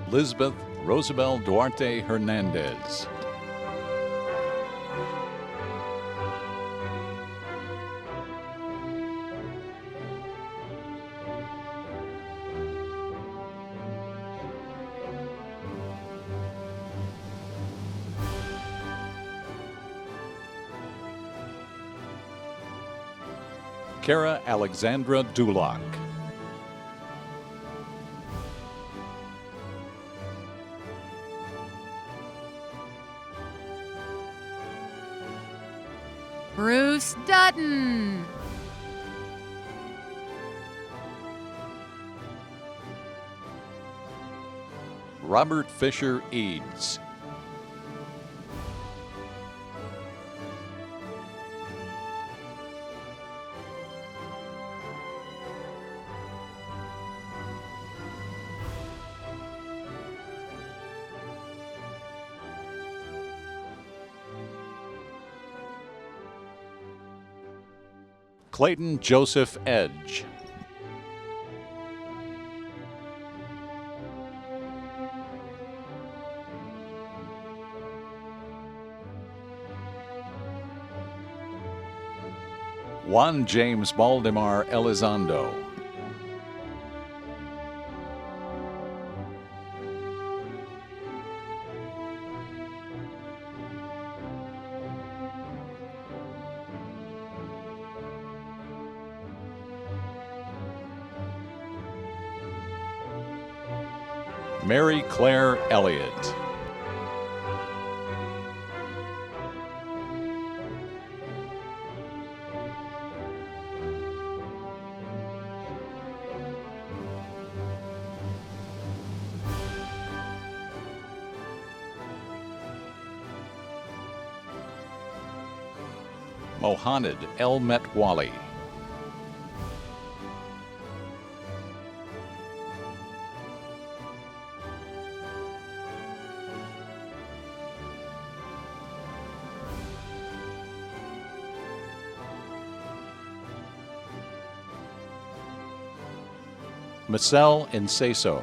Lisbeth Rosabel Duarte Hernandez. Kara Alexandra Duloc. Bruce Dutton. Robert Fisher Eads. Clayton Joseph Edge. Juan James Baldemar Elizondo. Mary Claire Elliott. Mohanad El Metwali. Marcel Inceso.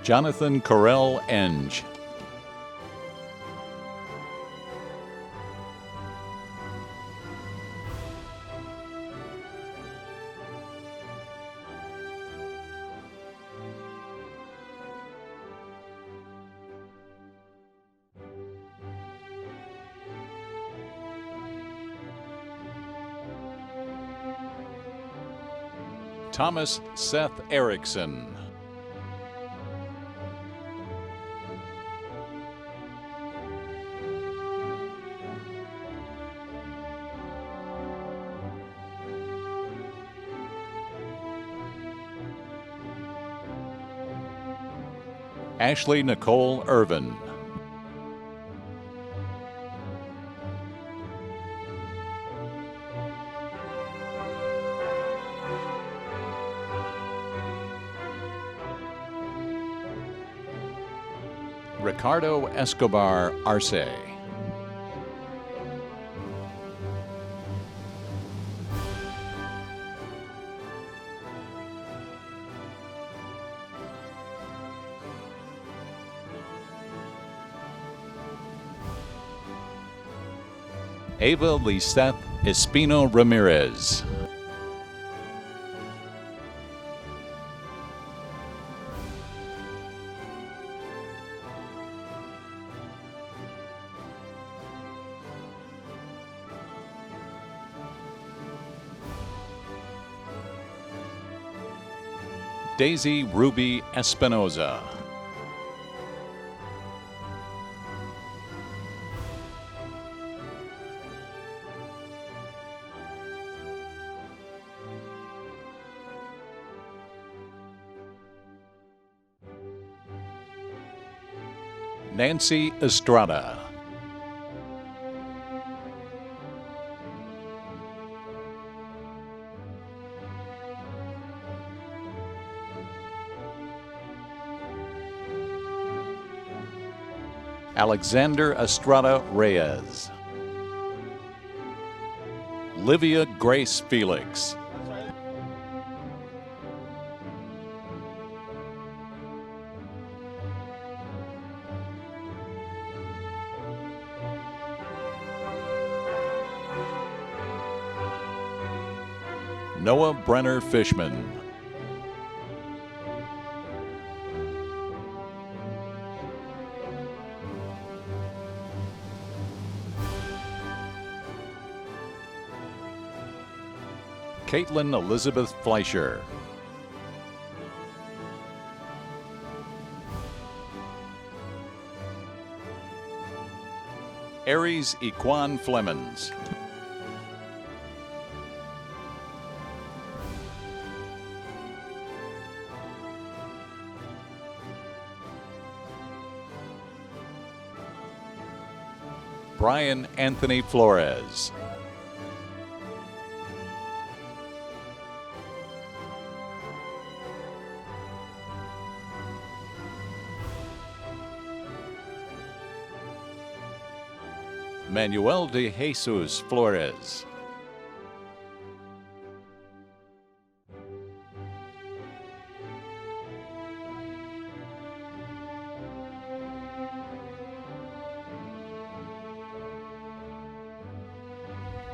Jonathan Corell Enge. Thomas Seth Erickson. Ashley Nicole Irvin. Ricardo Escobar Arce. Ava Lisette Espino Ramirez. Daisy Ruby Espinoza. Nancy Estrada. Alexander Estrada Reyes. Livia Grace Felix. Noah Brenner Fishman. Caitlin Elizabeth Fleischer. Aries Equan Flemons. Brian Anthony Flores. Manuel de Jesus Flores.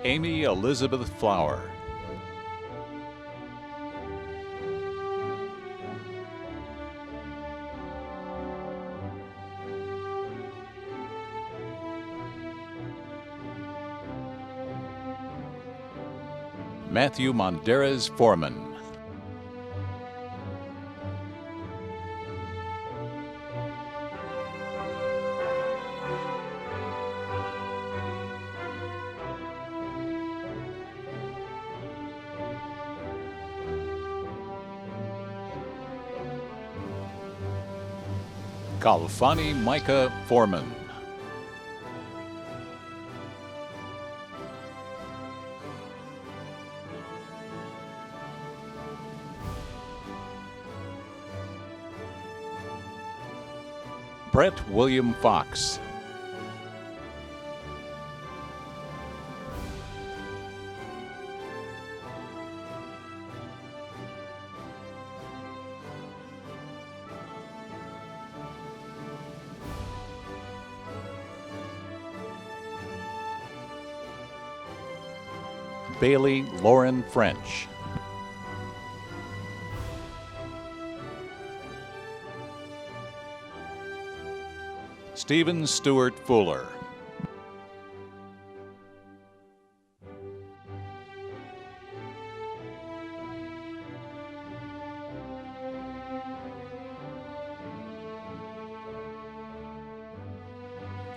Amy Elizabeth Flower. Matthew Monderes Foreman. Kalfani Micah Foreman. Brett William Fox. Bailey Lauren French. Stephen Stewart Fuller.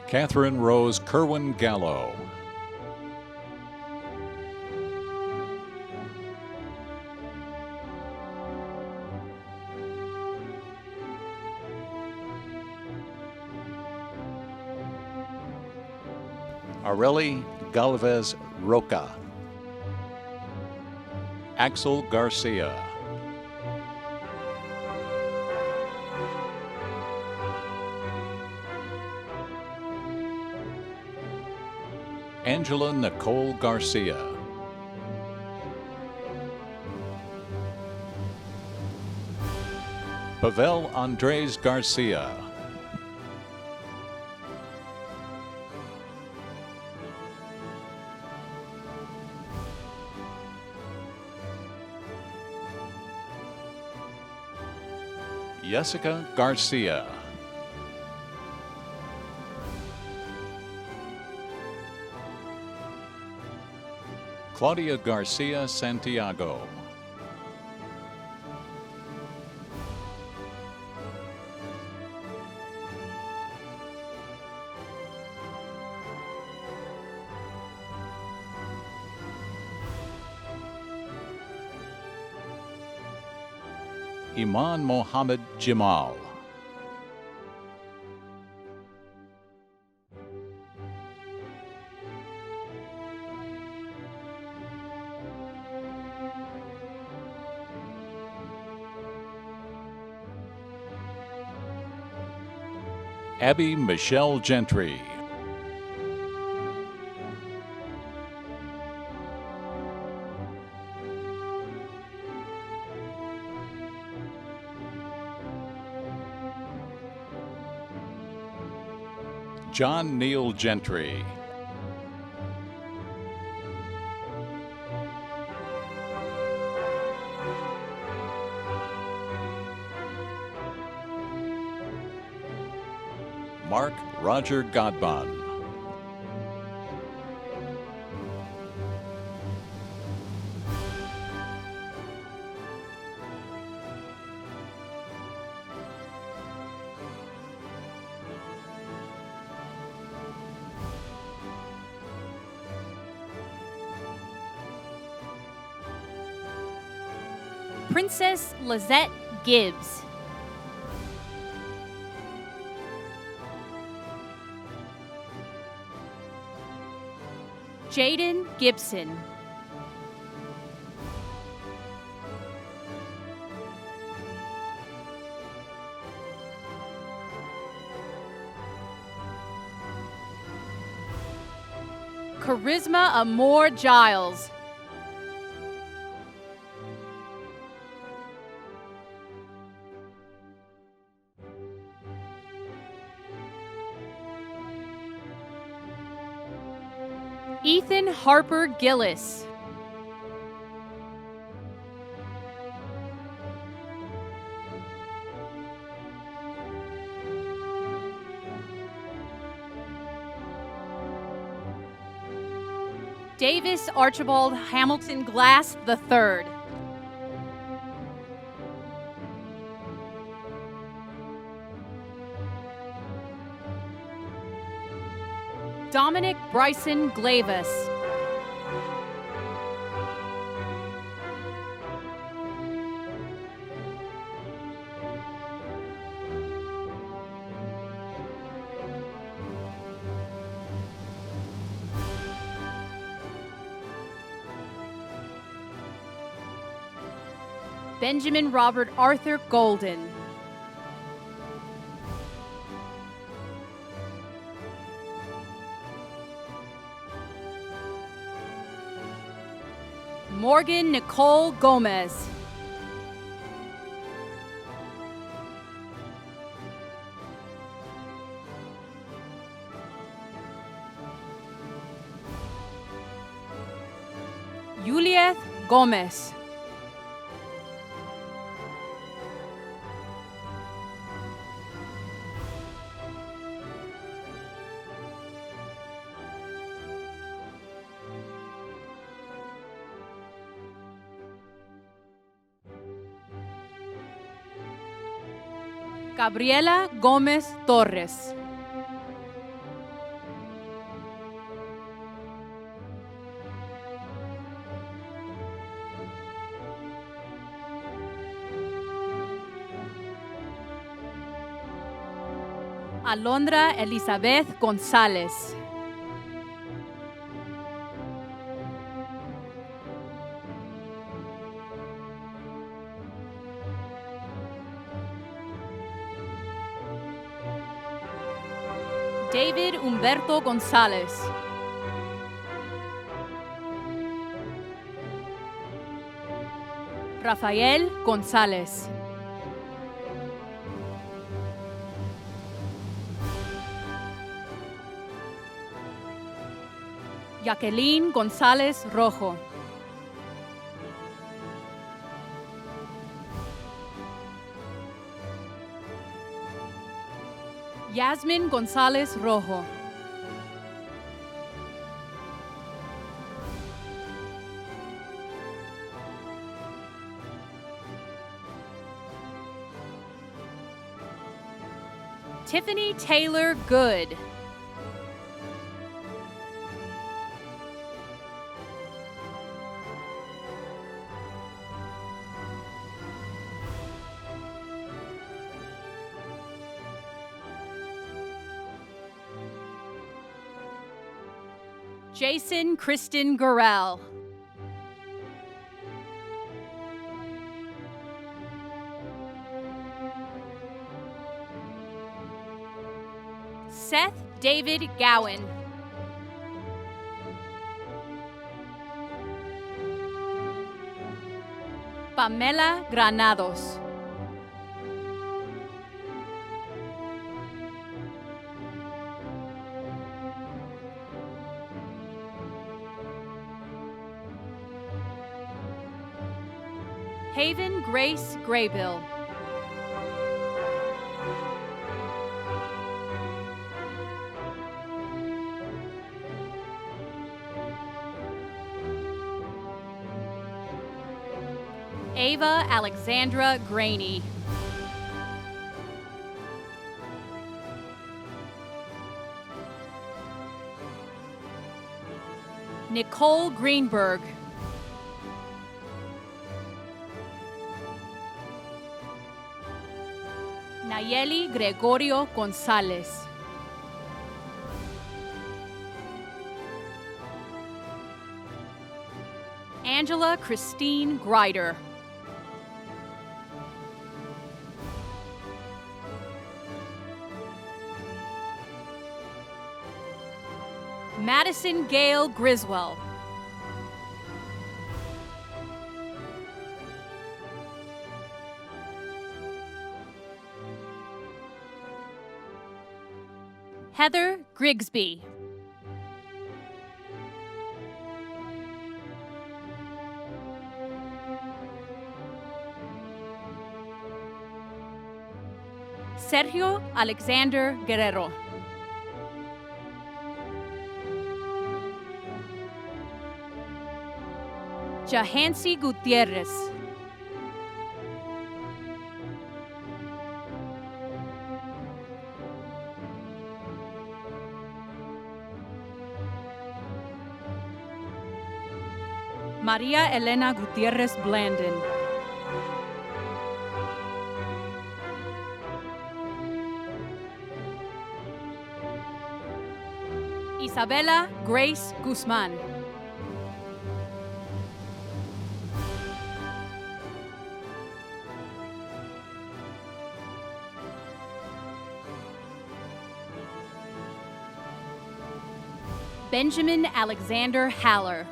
Catherine Rose Kerwin Gallo. Areli Galvez Roca. Axel Garcia. Angela Nicole Garcia. Pavel Andres Garcia. Jessica Garcia. Claudia Garcia Santiago. Iman Mohammed Jamal. Abby Michelle Gentry. John Neal Gentry. Mark Roger Godbon. Princess Lizette Gibbs. Jaden Gibson. Charisma Amore Giles. Ethan Harper Gillis. Davis Archibald Hamilton Glass III. Dominic Bryson Glavis. Benjamin Robert Arthur Golden. Morgan Nicole Gomez. Juliet Gomez. Gabriela Gómez Torres. Alondra Elizabeth González. David Humberto González. Rafael González. Jacqueline González Rojo. Yasmin González Rojo. Tiffany Taylor Good. Jason Kristen Gurrell. Seth David Gowan. Pamela Granados. Haven Grace Graybill. Ava Alexandra Graney. Nicole Greenberg. Nayeli Gregorio González. Angela Christine Grider. Madison Gale Griswell. Heather Grigsby. Sergio Alexander Guerrero. Jahansi Gutierrez. Maria Elena Gutierrez Blandon. Isabella Grace Guzman. Benjamin Alexander Haller.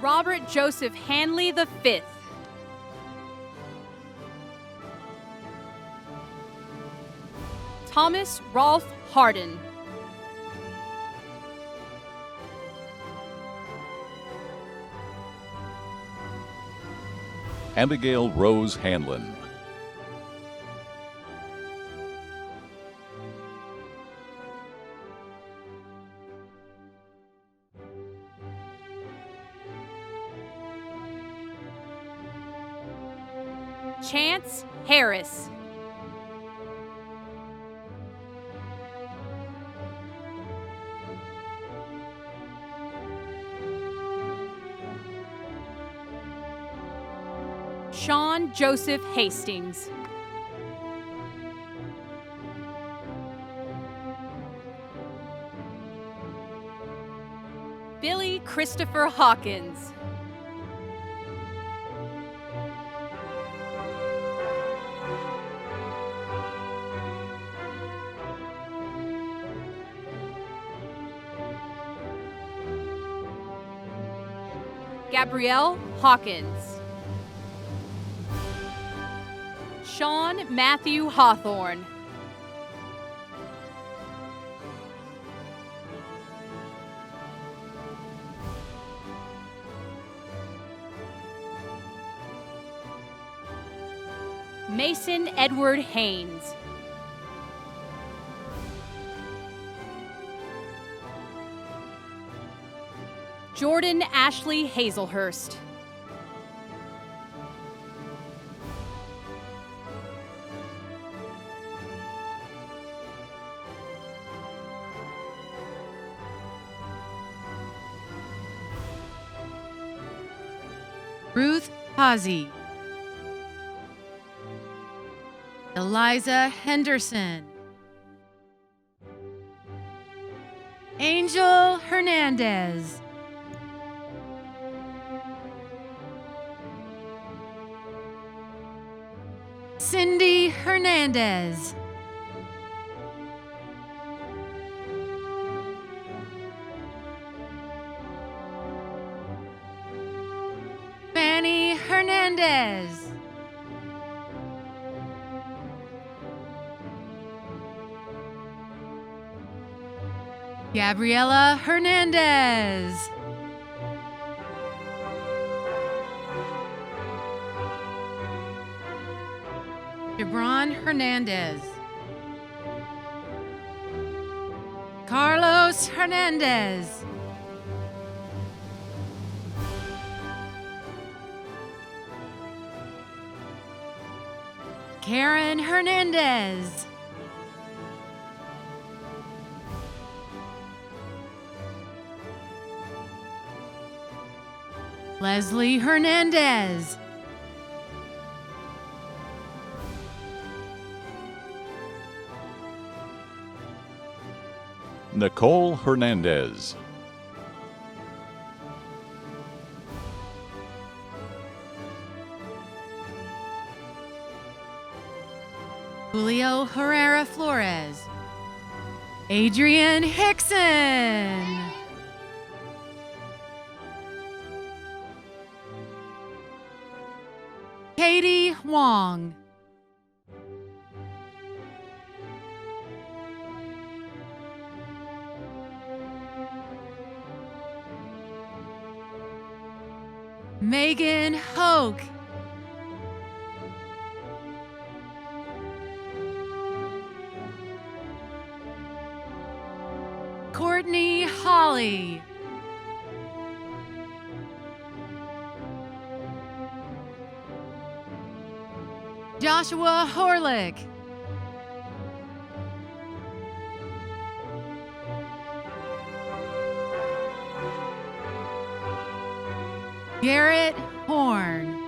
Robert Joseph Hanley V. Thomas Rolfe Hardin. Abigail Rose Hanlon. Chance Harris. Sean Joseph Hastings. Billy Christopher Hawkins. Gabrielle Hawkins. Sean Matthew Hawthorne. Mason Edward Haynes. Jordan Ashley Hazelhurst. Ruth Posey. Eliza Henderson. Angel Hernandez. Cindy Hernandez. Fanny Hernandez. Gabriela Hernandez. Gibran Hernandez. Carlos Hernandez. Karen Hernandez. Leslie Hernandez. Nicole Hernandez. Julio Herrera Flores. Adrian Hickson. Katie Wong. Megan Hoke. Courtney Holly. Joshua Horlick. Garrett Horn.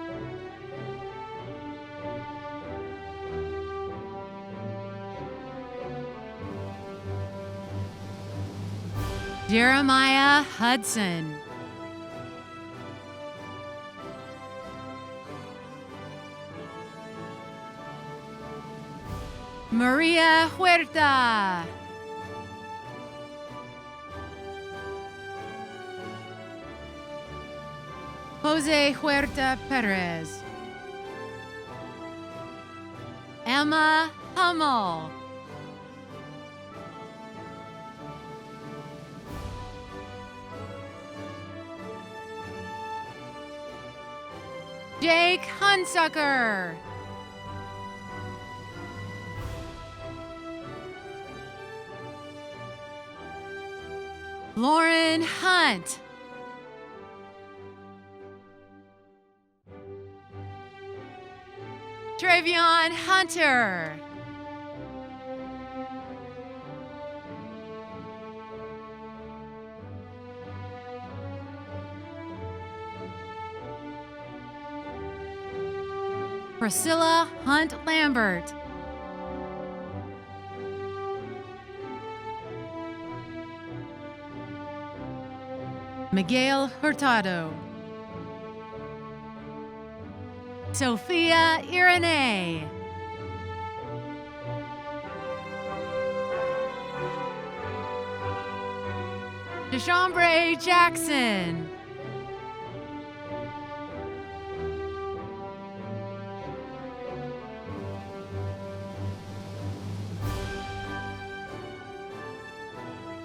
Jeremiah Hudson. Maria Huerta. Jose Huerta Perez. Emma Hummel. Jake Hunsucker. Lauren Hunt. Travion Hunter. Priscilla Hunt Lambert. Miguel Hurtado. Sophia Irene. Deshambre Jackson.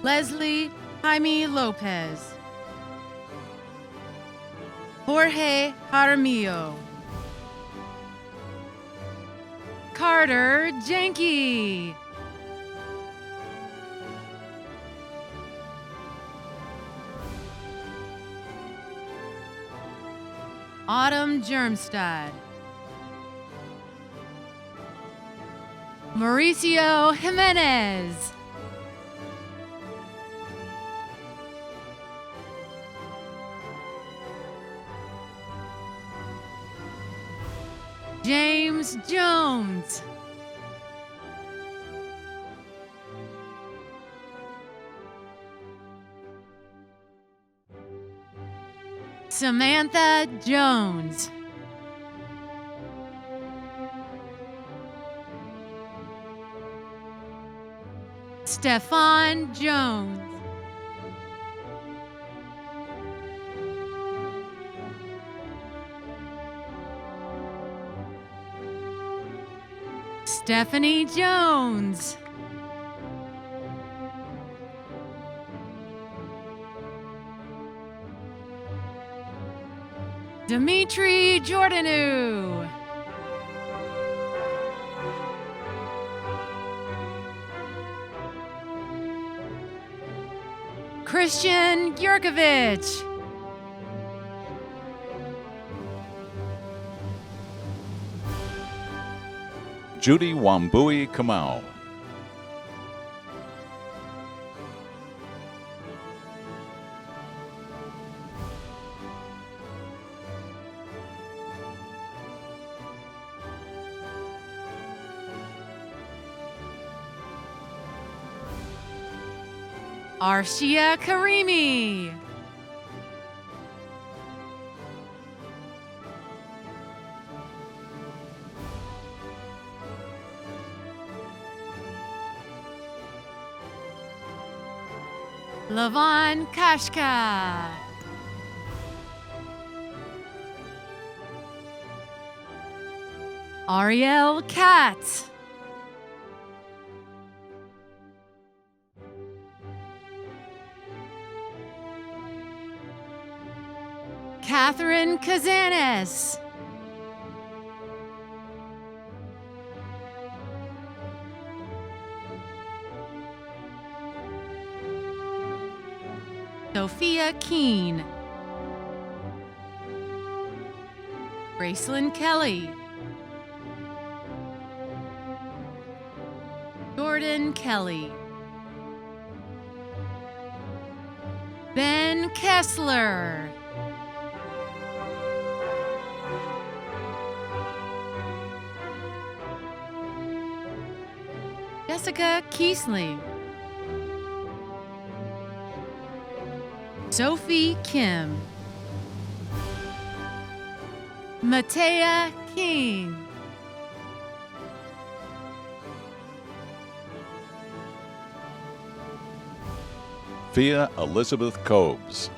Leslie Jaime Lopez. Jorge Jaramillo. Carter Jenke. Autumn Germstad. Mauricio Jimenez. James Jones. Samantha Jones. Stefan Jones. Stephanie Jones. Dimitri Jordanou. Christian Yurkovich. Judy Wambui Kamau. Arshia Karimi. Lavon Kashka. Ariel Katz. Catherine Kazanis. Sophia Keene. Gracelyn Kelly. Jordan Kelly. Ben Kessler. Jessica Kiesling. Sophie Kim. Matea King. Fia Elizabeth Cobes.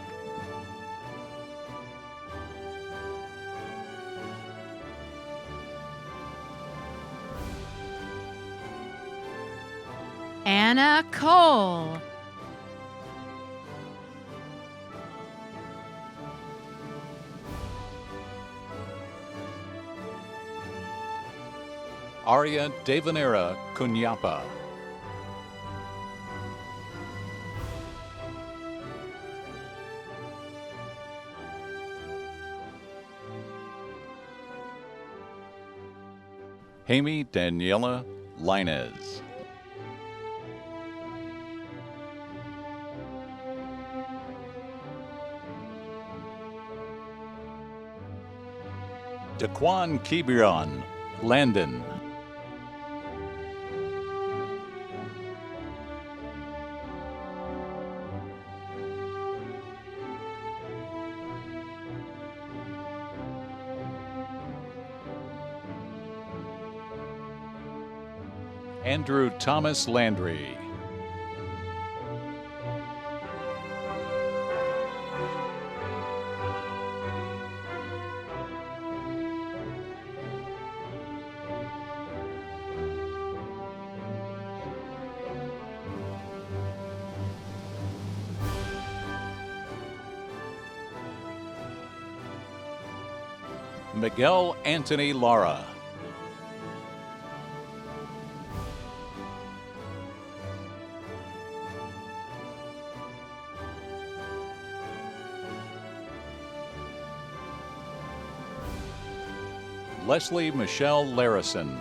Anna Cole. Arya Devanera Kunyapa. Hammy Daniela Linez. Daquan Kibiron Landon. Andrew Thomas Landry. Miguel Anthony Lara. Leslie Michelle Larison.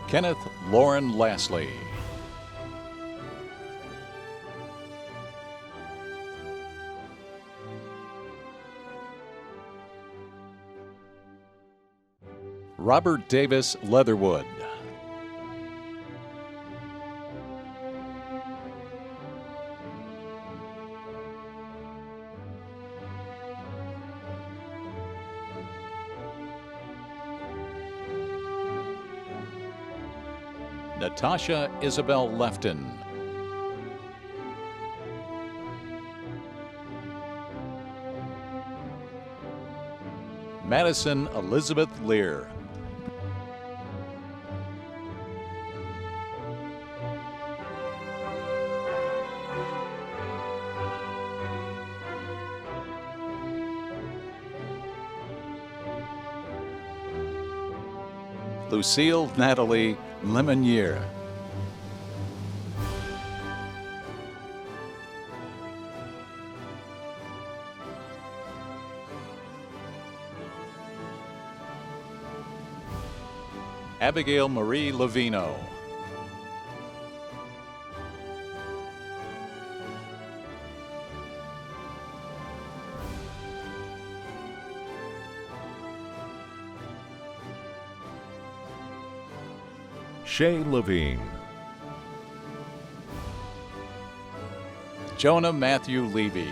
Kenneth Lauren Lasley. Robert Davis Leatherwood. Natasha Isabel Lefton. Madison Elizabeth Lear. Lucille Natalie Lemonnier. Abigail Marie Levino. Shay Levine, Jonah Matthew Levy,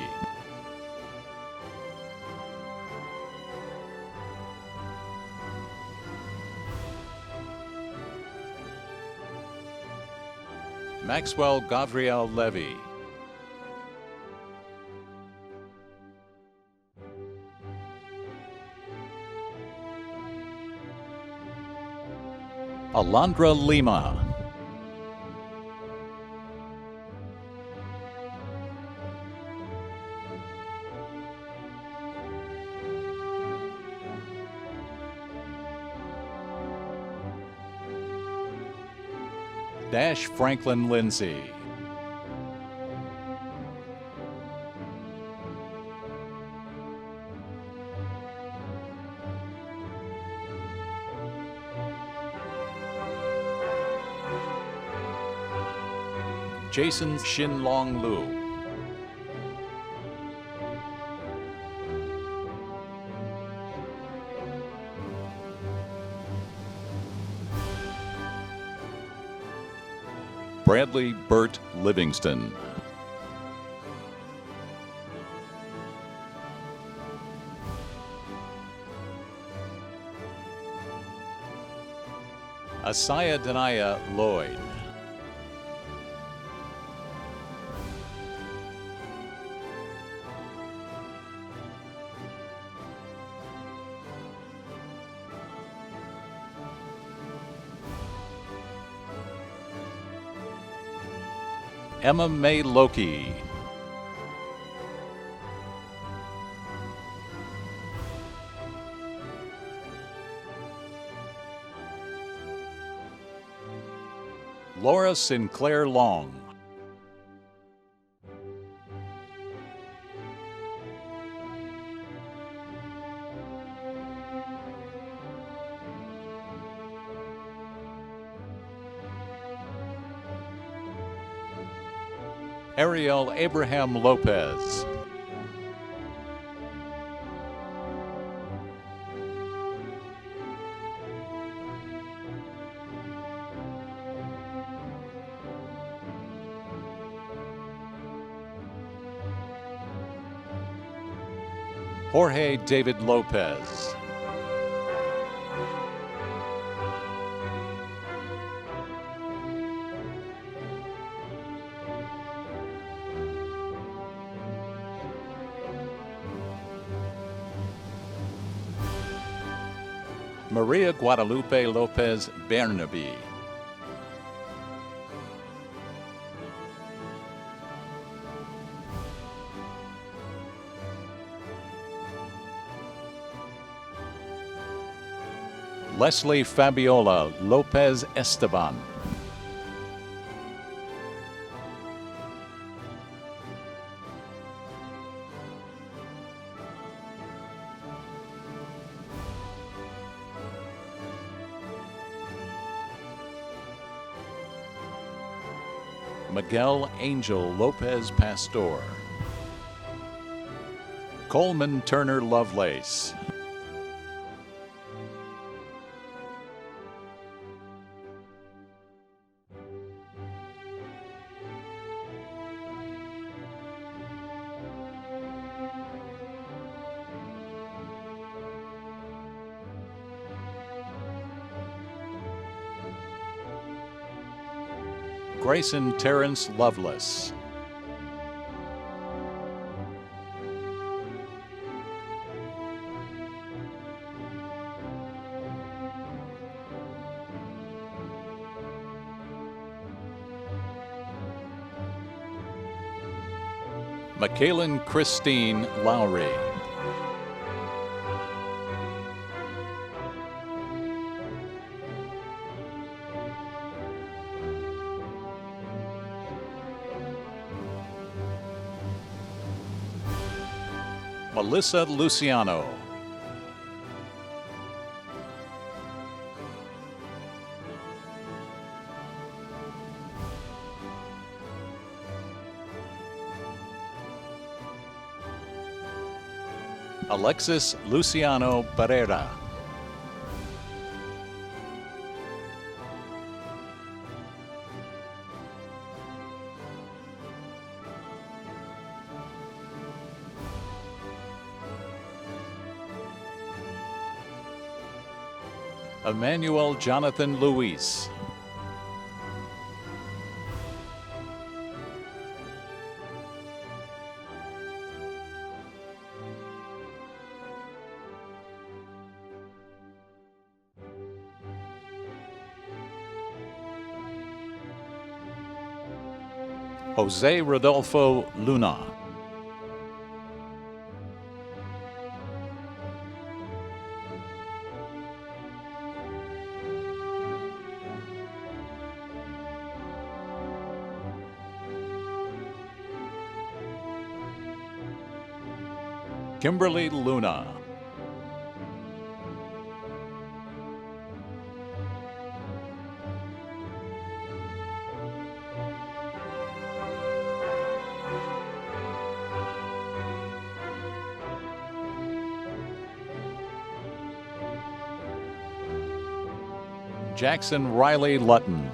Maxwell Gavriel Levy, Alondra Lima, Dash Franklin Lindsay, Jason Shin-Long Lu, Bradley Burt Livingston, Asaya Denaya Lloyd, Emma May Loki, Laura Sinclair Long, Ariel Abraham Lopez, Jorge David Lopez, Maria Guadalupe Lopez Bernabe, Leslie Fabiola Lopez Esteban, Miguel Angel Lopez Pastor, Coleman Turner Lovelace, Grayson Terrence Lovelace, Michaelin Christine Lowry, Melissa Luciano, Alexis Luciano Barrera, Emmanuel Jonathan Luis. Jose Rodolfo Luna. Kimberly Luna. Jackson Riley Lutton.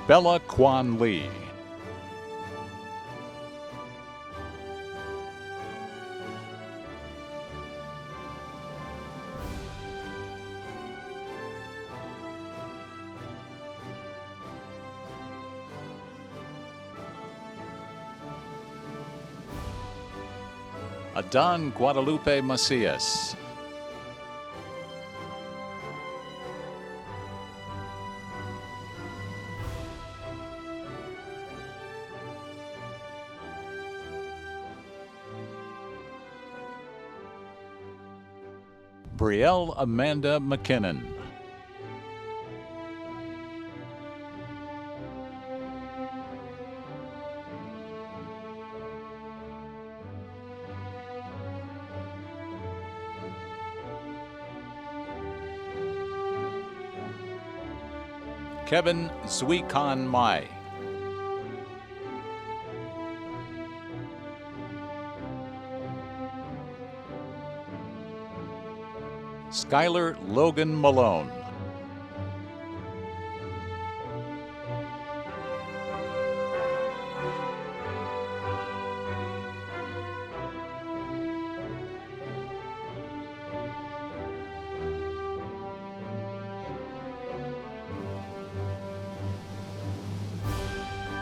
Bella Kwan Lee. Adan Guadalupe Macias. Brielle Amanda McKinnon. Kevin Zuikan Mai. Skylar Logan Malone.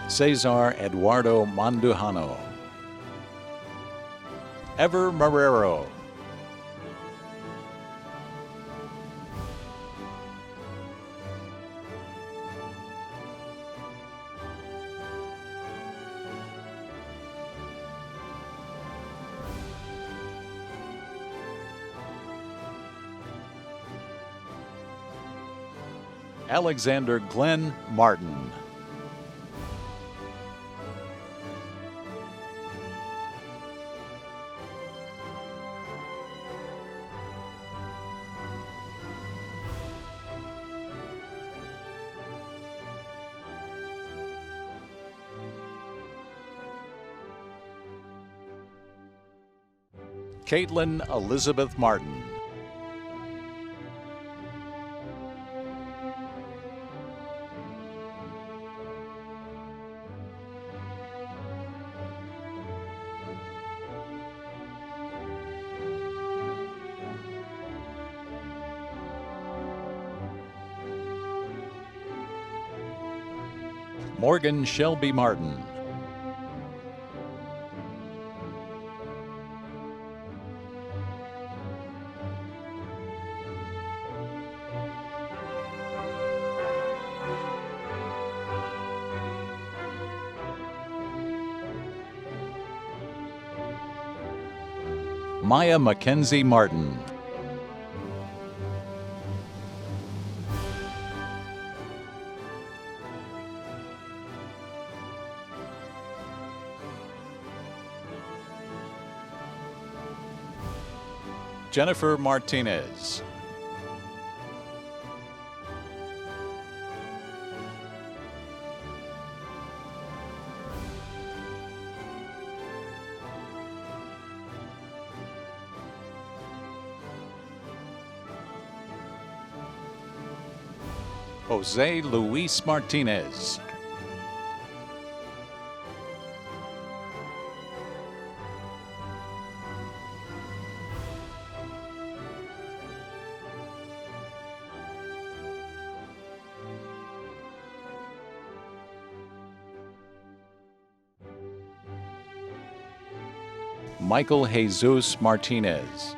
Cesar Eduardo Mandujano. Ever Marrero. Alexander Glenn Martin. Caitlin Elizabeth Martin. Morgan Shelby Martin. Maya Mackenzie Martin. Jennifer Martinez. Jose Luis Martinez. Michael Jesus Martinez.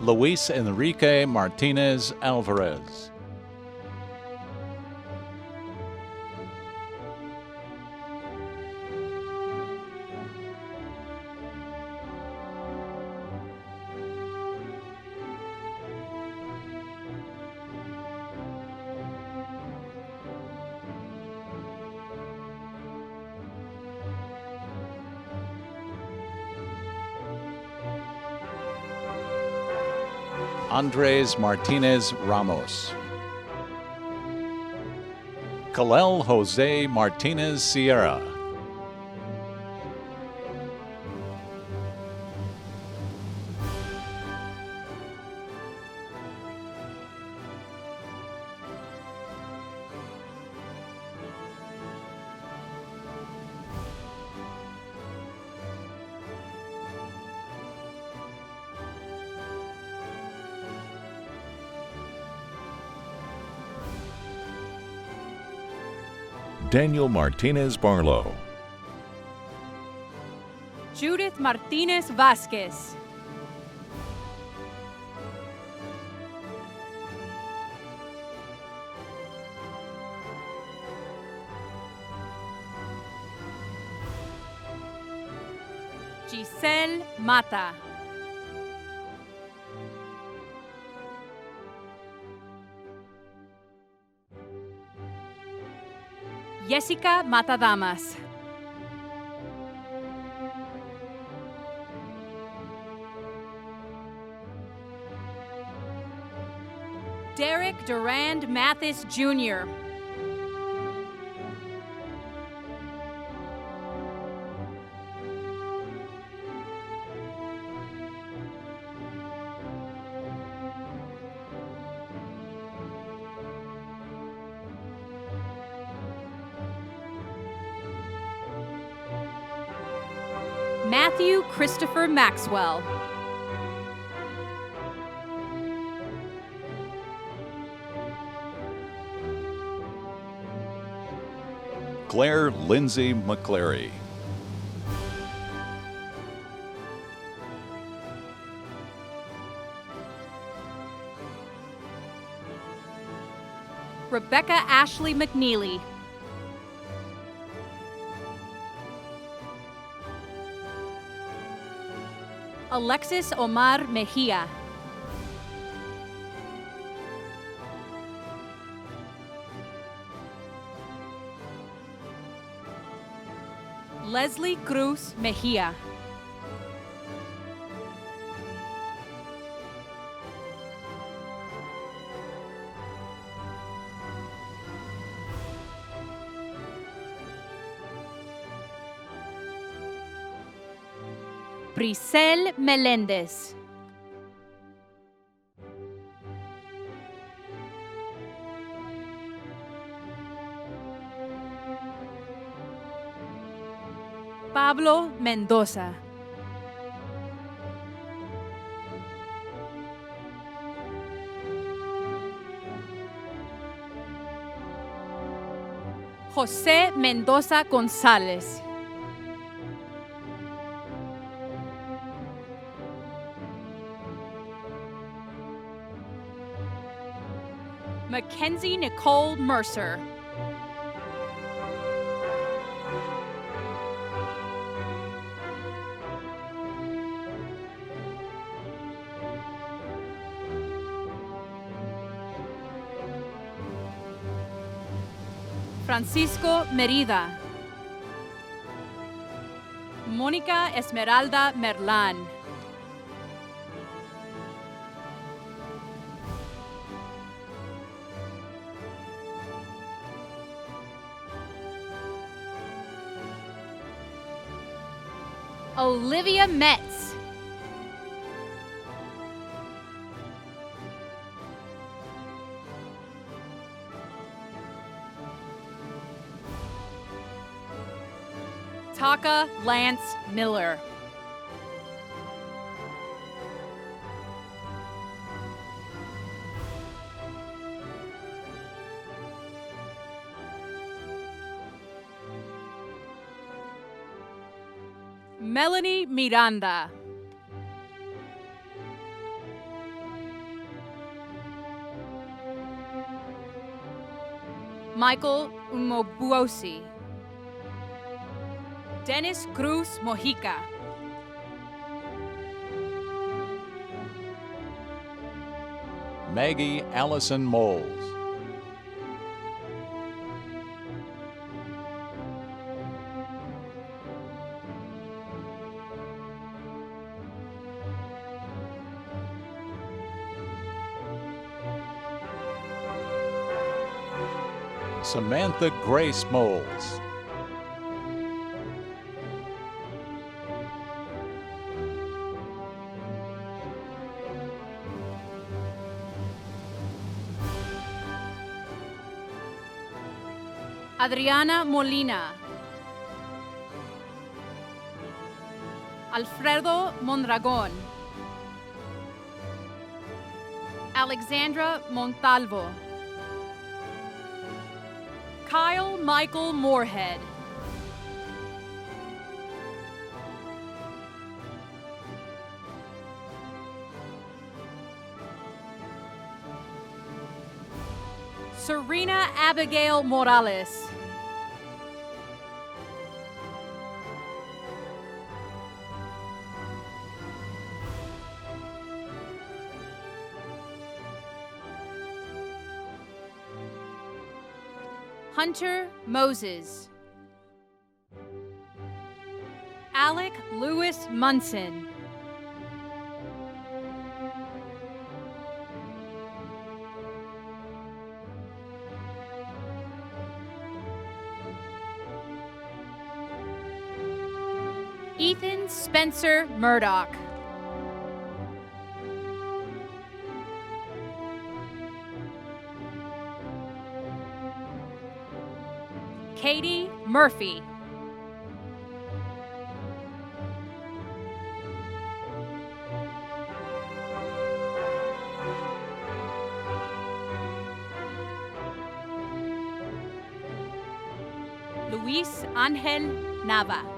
Luis Enrique Martinez Alvarez. Andres Martinez Ramos. Kalel Jose Martinez Sierra. Daniel Martinez Barlow. Judith Martinez Vasquez. Giselle Mata. Jessica Matadamas. Derek Durand Mathis Jr. Matthew Christopher Maxwell. Claire Lindsay McClary. Rebecca Ashley McNeely. Alexis Omar Mejia. Leslie Cruz Mejia. Brisel Melendez. Pablo Mendoza. José Mendoza González. Mackenzie Nicole Mercer. Francisco Merida. Mónica Esmeralda Merlán. Olivia Metz. Shaka Lance Miller. Melanie Miranda. Michael Umobuosi. Dennis Cruz Mojica. Maggie Allison Moles. Samantha Grace Moles. Adriana Molina. Alfredo Mondragon. Alexandra Montalvo. Kyle Michael Moorhead. Serena Abigail Morales. Hunter Moses. Alec Lewis Munson. Ethan Spencer Murdoch. Katie Murphy. Luis Angel Nava.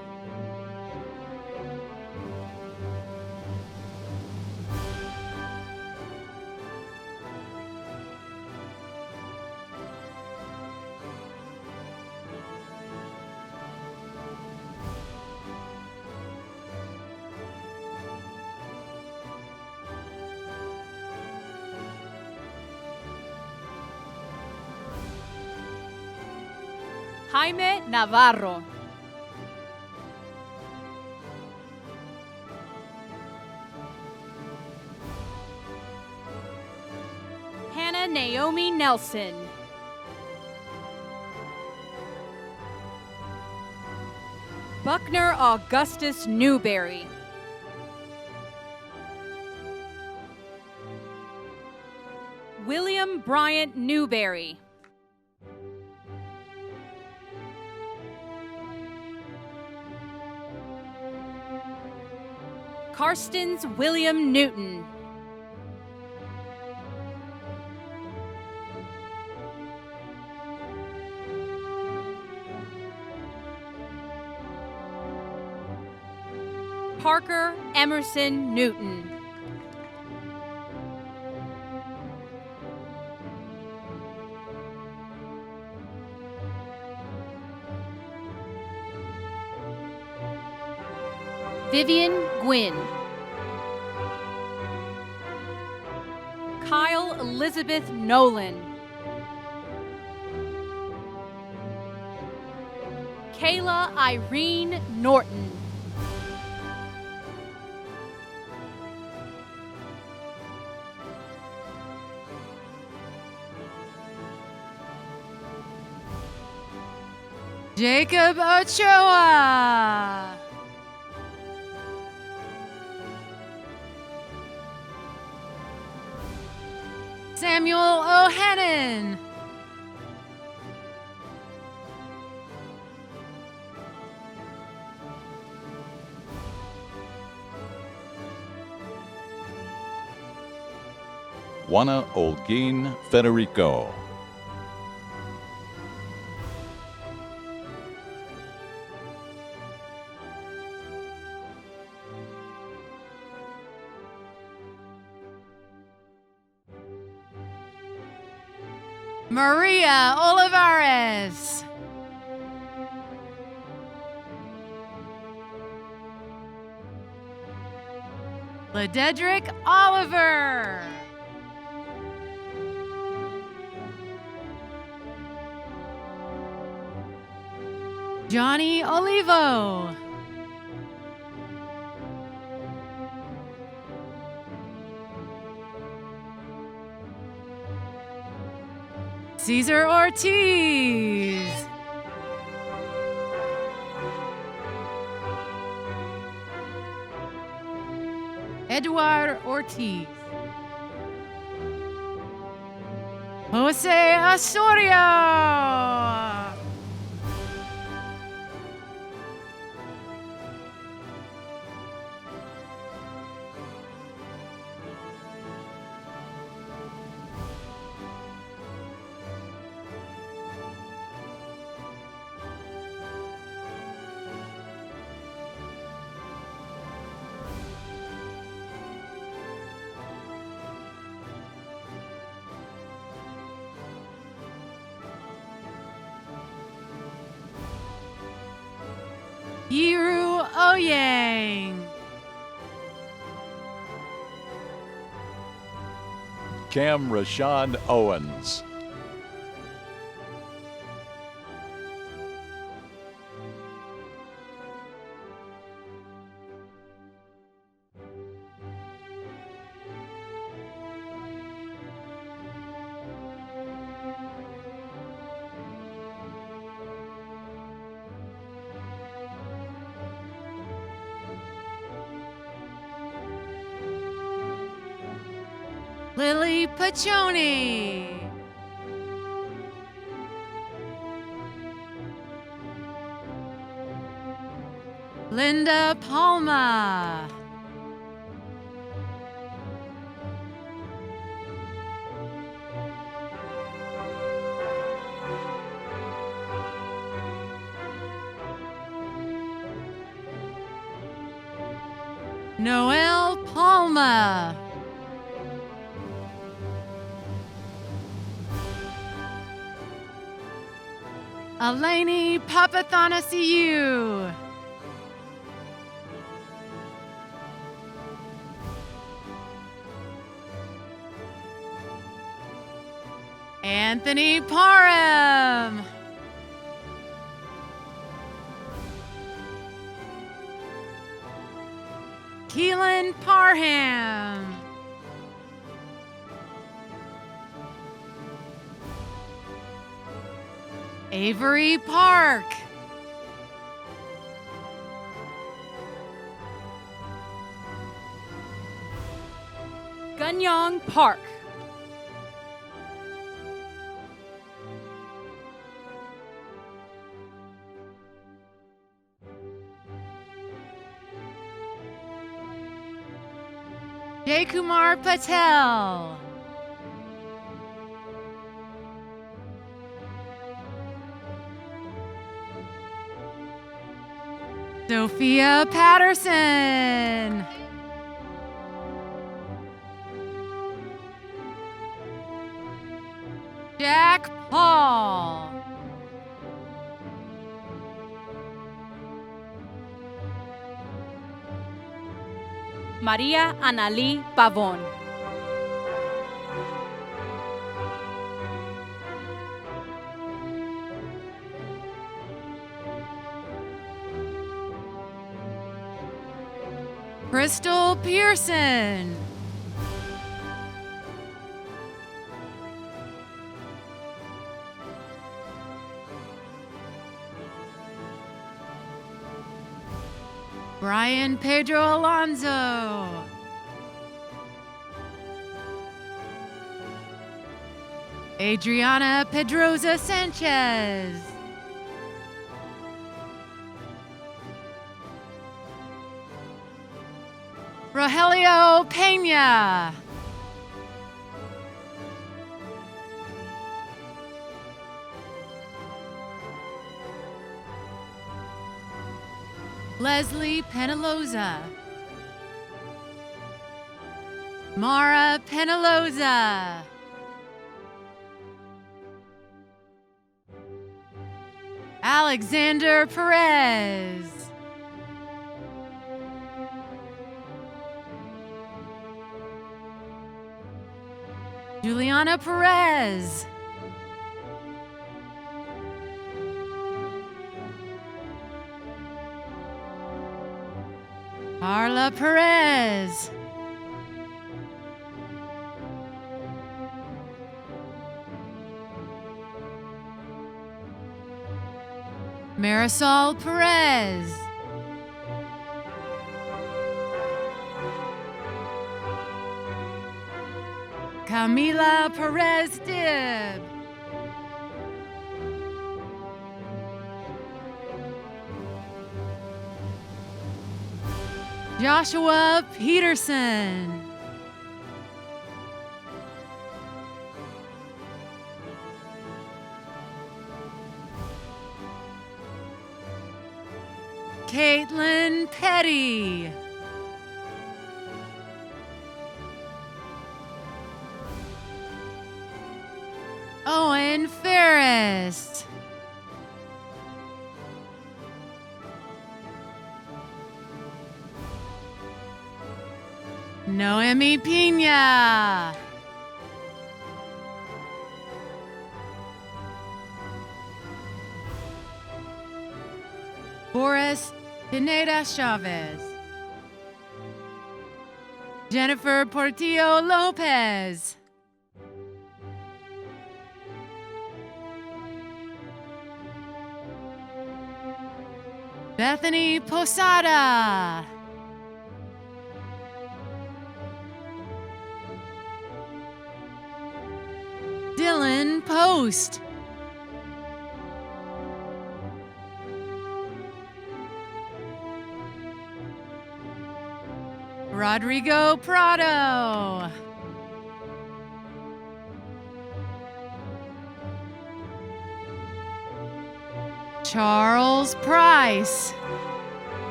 Jaime Navarro. Hannah Naomi Nelson. Buckner Augustus Newberry. William Bryant Newberry. Karstens William Newton. Parker Emerson Newton. Vivian Gwynn. Kyle Elizabeth Nolan. Kayla Irene Norton. Jacob Ochoa. Samuel O'Hannon. Juana Olguin Federico. Maria Olivares. Lededrick Oliver. Johnny Olivo. Cesar Ortiz. Eduard Ortiz. Jose Osorio. Yiru Oyang. Cam Rashad Owens. Lily Paccioni. Linda Palma. Noel Palma. Eleni Papathanasiou. Anthony Parham. Keelan Parham. Avery Park. Gunyong Park. Jaykumar Patel. Sophia Patterson. Jack Paul. Maria Analí Pavón. Crystal Pearson. Brian Pedro Alonso. Adriana Pedroza Sanchez. Rogelio Pena. Leslie Penaloza. Mara Penaloza. Alexander Perez. Juliana Perez. Carla Perez. Marisol Perez. Camila Perez Dib. Joshua Peterson. Caitlin Petty. Owen Ferris. Noemi Pina. Boris Pineda Chavez. Jennifer Portillo Lopez. Bethany Posada. Dylan Post. Rodrigo Prado. Charles Price.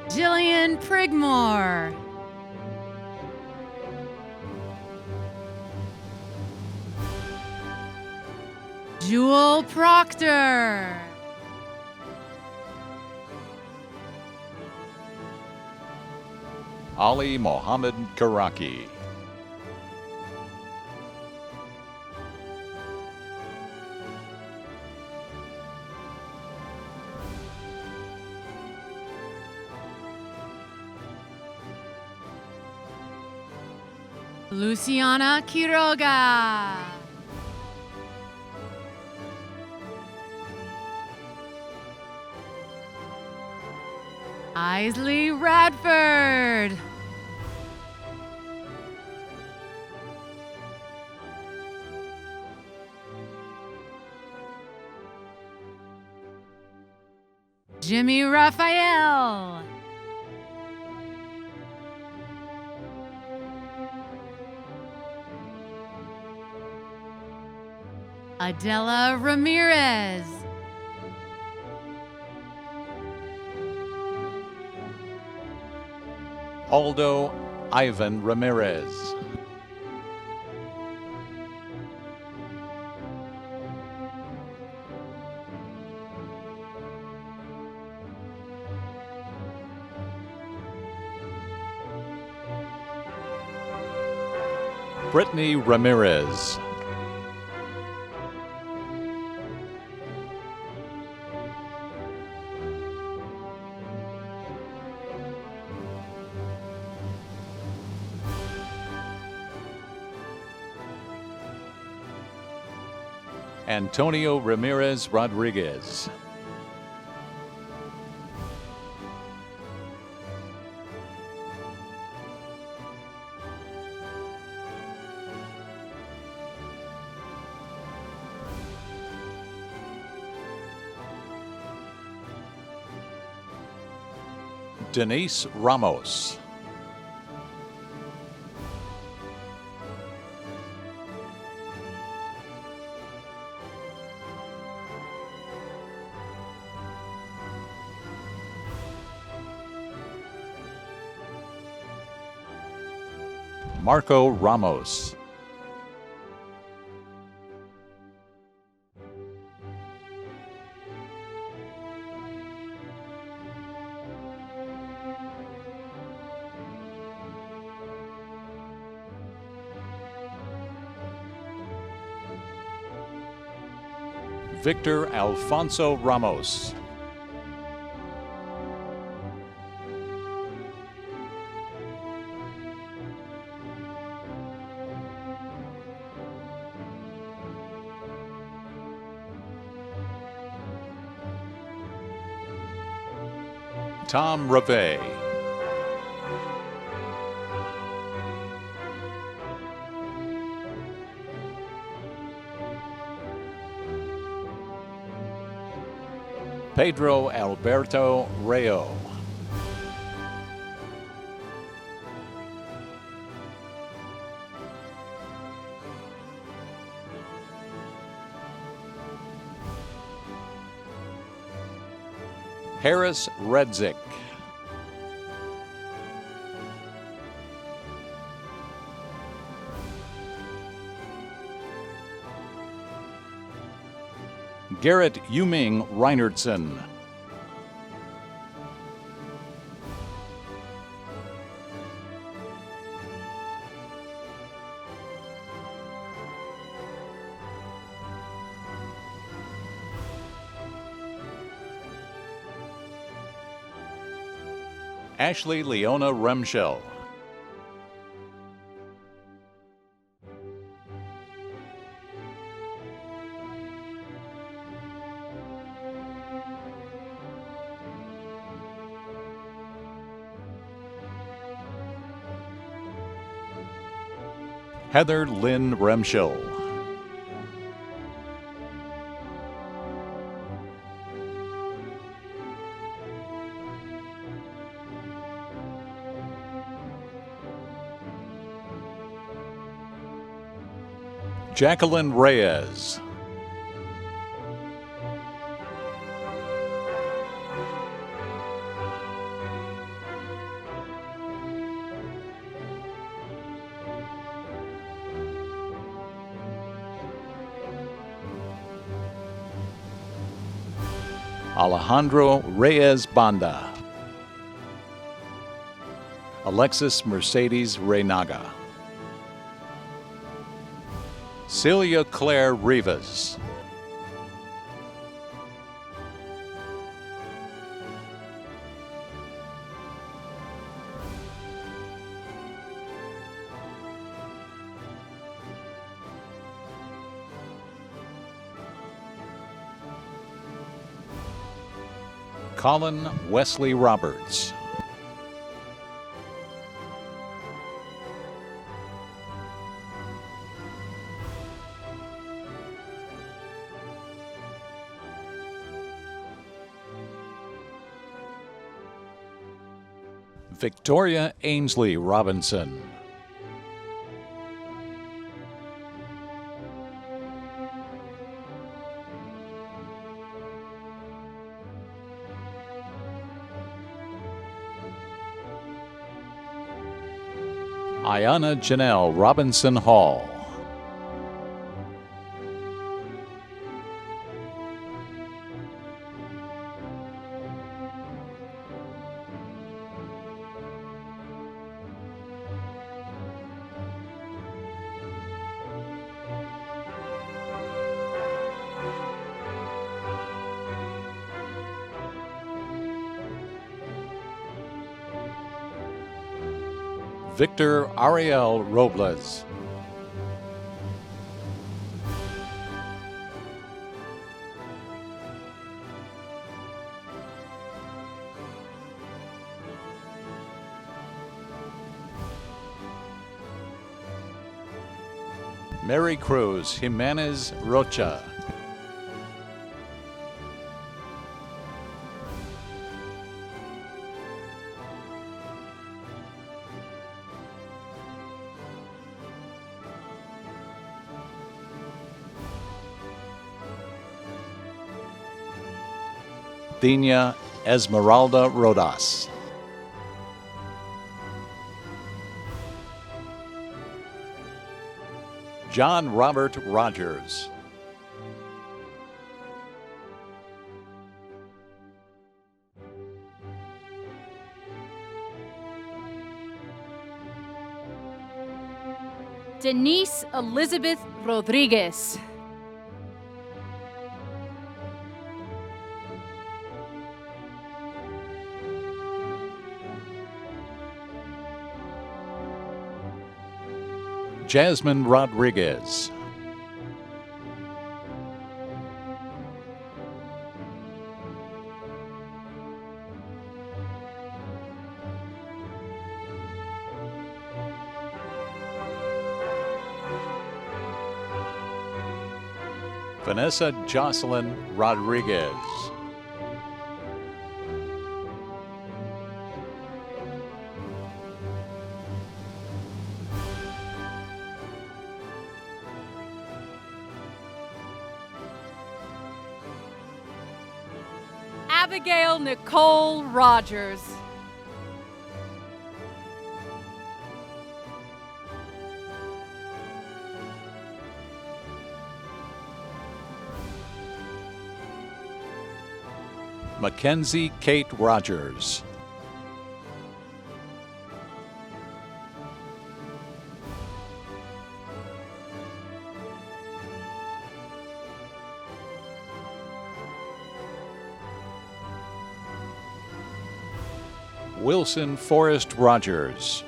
Jillian Prigmore. Jewel Proctor. Ali Mohammed Karaki. Luciana Quiroga. Isley Radford. Jimmy Raphael. Adela Ramirez. Aldo Ivan Ramirez. Brittany Ramirez. Antonio Ramirez Rodriguez. Denise Ramos. Marco Ramos. Victor Alfonso Ramos. Tom Reve. Pedro Alberto Rayo. Harris Redzik. Garrett Yuming Reinertsen. Ashley Leona Remschel. Heather Lynn Remschel. Jacqueline Reyes. Alejandro Reyes Banda. Alexis Mercedes Reynaga. Celia Claire Rivas. Colin Wesley Roberts. Victoria Ainsley Robinson. Ayana Janelle Robinson Hall. Victor Ariel Robles. Mary Cruz Jimenez Rocha. Dina Esmeralda Rodas. John Robert Rogers. Denise Elizabeth Rodriguez. Jasmine Rodriguez. Vanessa Jocelyn Rodriguez. Abigail Nicole Rogers. Mackenzie Kate Rogers. Wilson Forrest Rogers.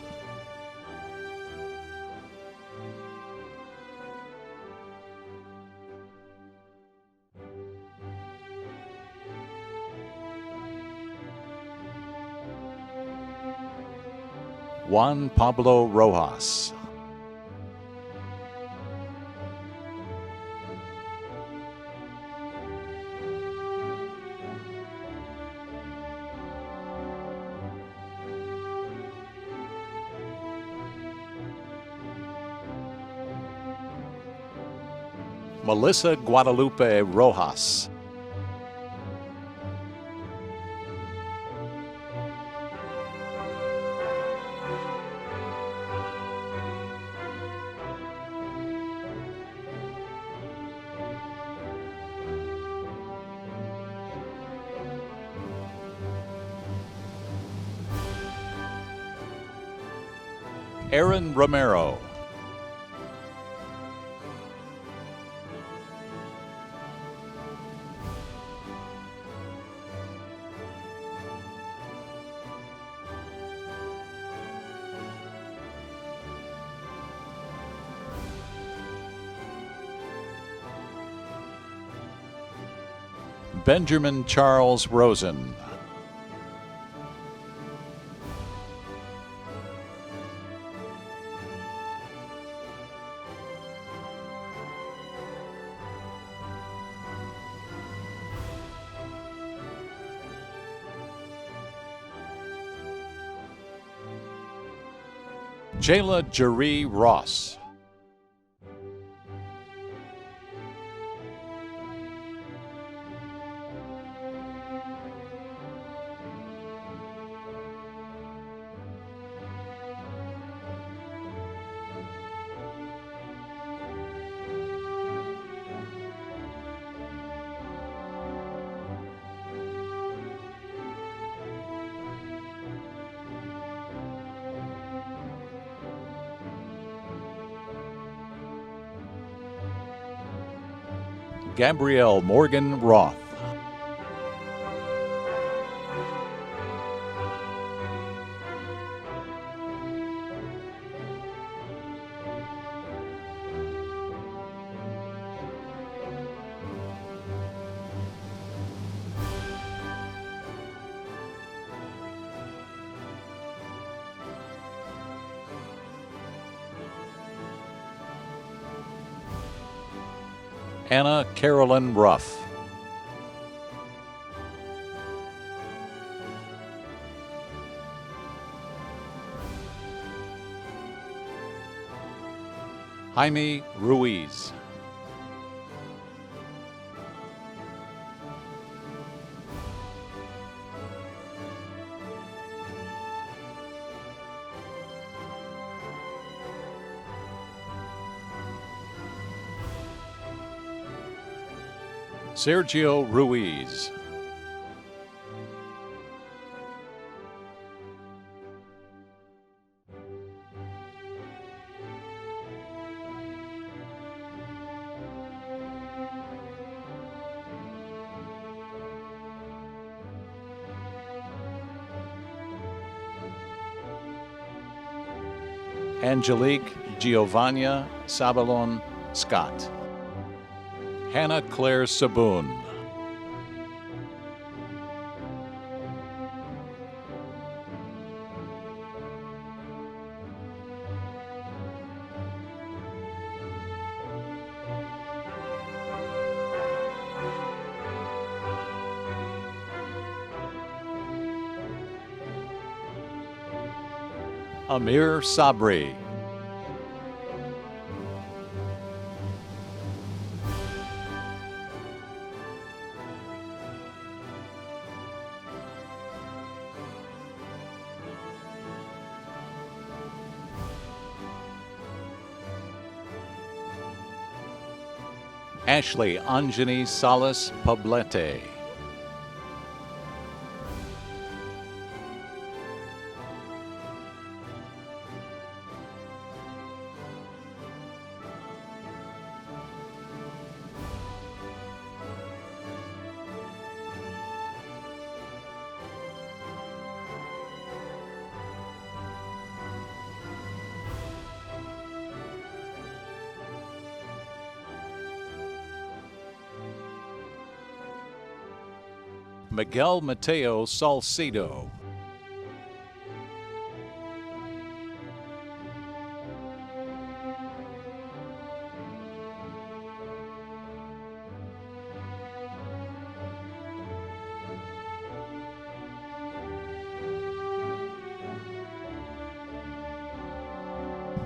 Juan Pablo Rojas. Melissa Guadalupe Rojas. Aaron Romero. Benjamin Charles Rosen. Jayla Jeree Ross. Gabrielle Morgan Roth. Anna Carolyn Ruff. Jaime Ruiz. Sergio Ruiz. Angelique Giovanna Sabalon Scott. Hannah Claire Saboon. Amir Sabri. Ashley Anjani Salas Poblete. Miguel Mateo Salcido.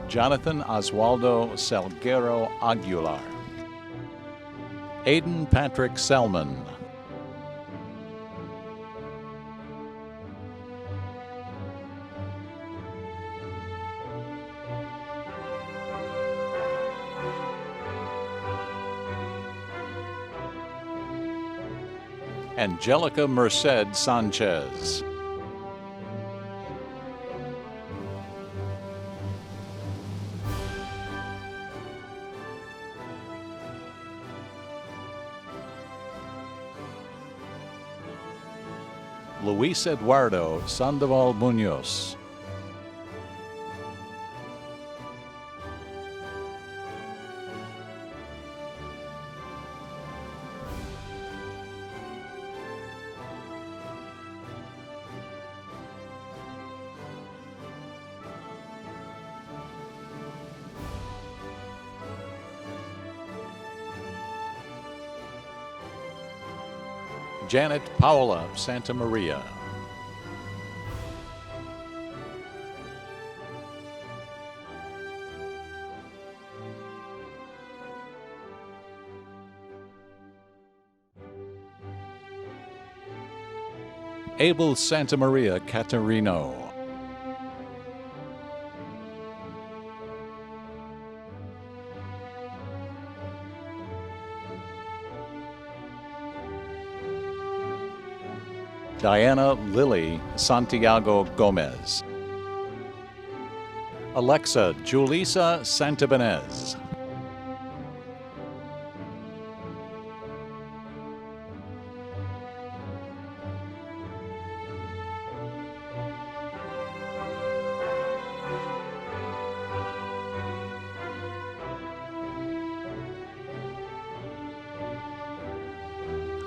Jonathan Oswaldo Salguero Aguilar. Aiden Patrick Selman. Angelica Merced Sanchez. Luis Eduardo Sandoval Munoz. Janet Paola Santa Maria. Abel Santa Maria Catarino. Diana Lily Santiago Gomez. Alexa Julissa Santabanez.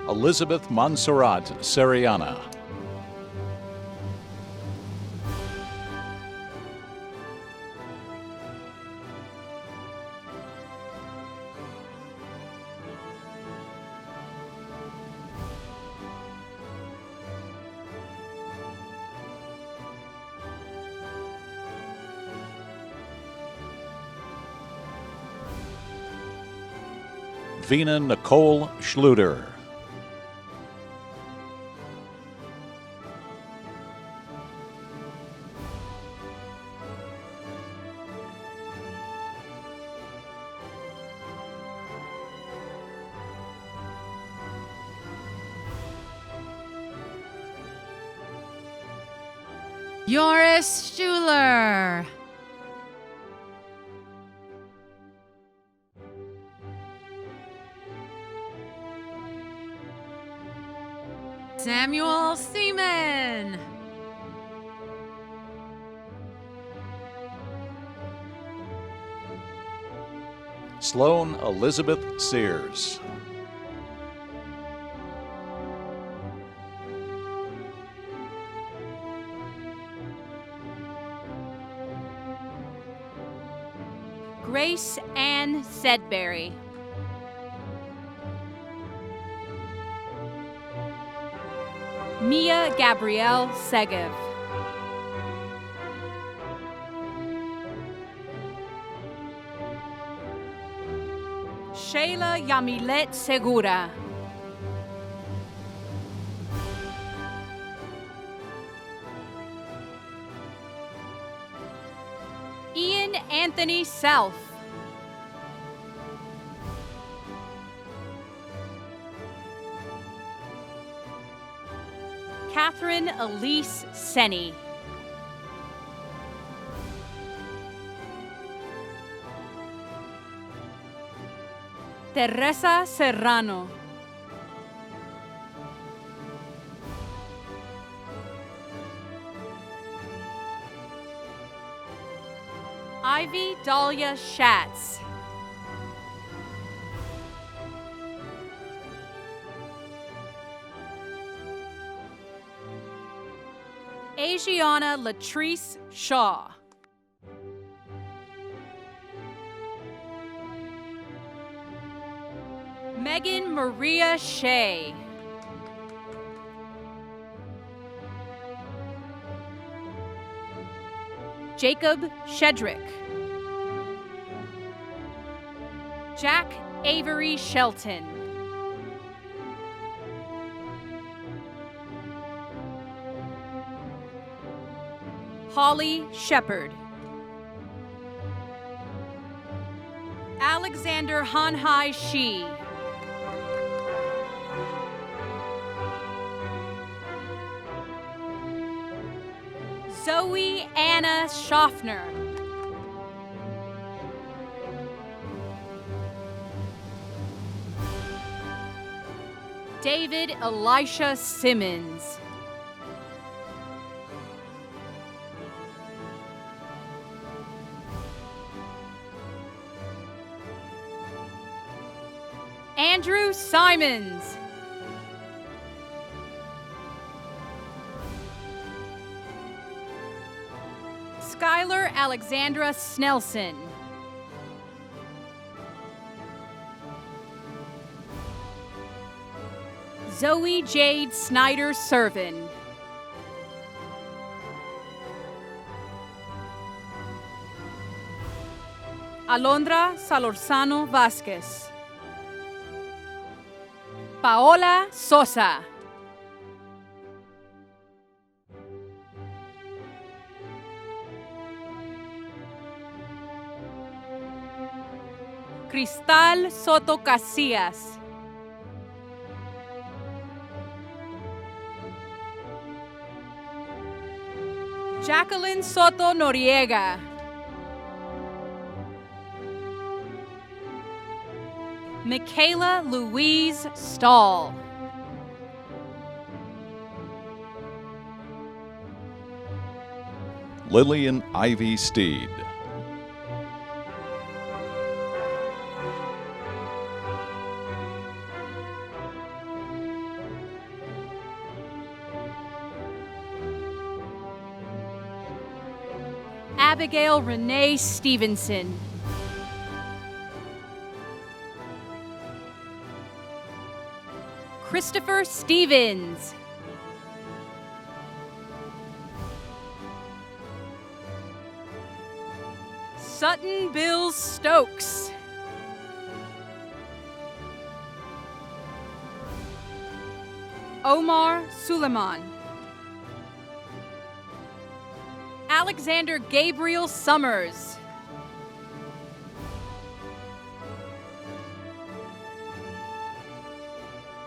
Elizabeth Montserrat Seriana. Vina Nicole Schluter. Joris Schuler. Samuel Seaman. Sloan Elizabeth Sears. Grace Ann Sedberry. Mia Gabrielle Segev. Sheila Yamilet Segura. Ian Anthony South. Catherine Elise Senny. Teresa Serrano. Ivy Dahlia Schatz. Asiana Latrice Shaw. Megan Maria Shea. Jacob Shedrick. Jack Avery Shelton. Holly Shepard. Alexander Hanhai Shi. Zoe Anna Schaffner. David Elisha Simmons. Andrew Simons. Skylar Alexandra Snelson. Zoe Jade Snyder Servin. Alondra Salorzano Vasquez. Paola Sosa. Cristal Soto Casillas. Jacqueline Soto Noriega. Michaela Louise Stahl. Lillian Ivy Steed. Abigail Renee Stevenson. Christopher Stevens. Sutton Bill Stokes. Omar Suleiman. Alexander Gabriel Summers.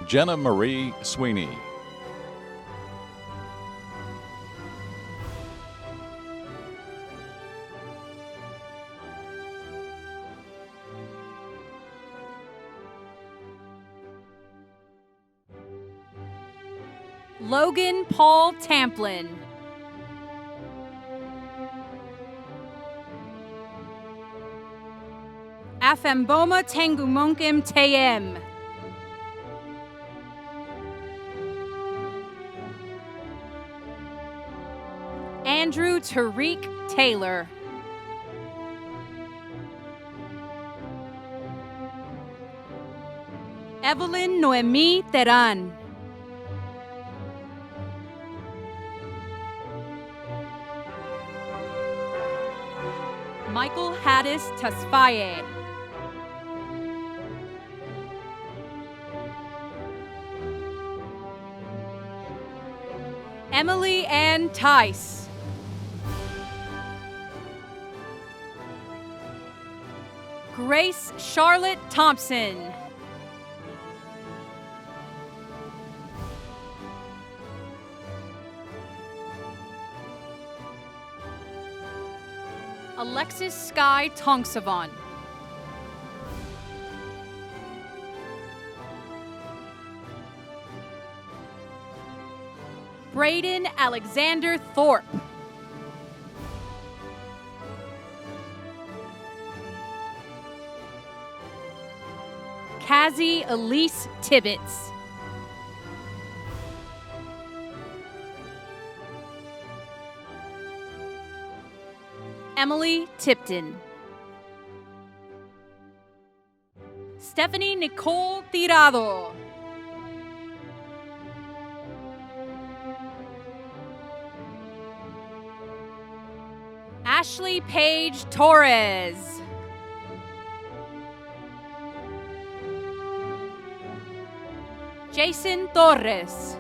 Jenna Marie Sweeney. Logan Paul Tamplin. Afemboma Tangumonkim Tayem. Andrew Tariq Taylor. Evelyn Noemi Teran. Michael Haddis Tasfaye. Emily Ann Tice. Grace Charlotte Thompson. Alexis Sky Tongsavan. Braden Alexander Thorpe. Kazi Elise Tibbetts. Emily Tipton. Stephanie Nicole Tirado. Ashley Paige Torres. Jason Torres.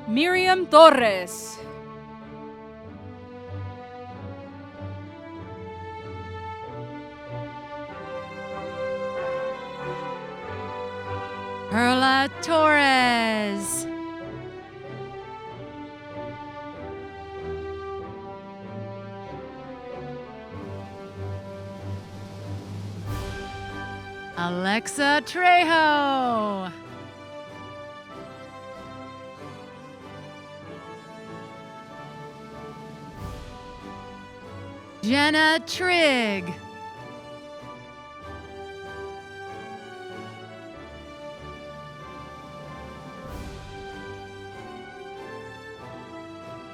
Miriam Torres. Perla Torres. Alexa Trejo. Jenna Trigg.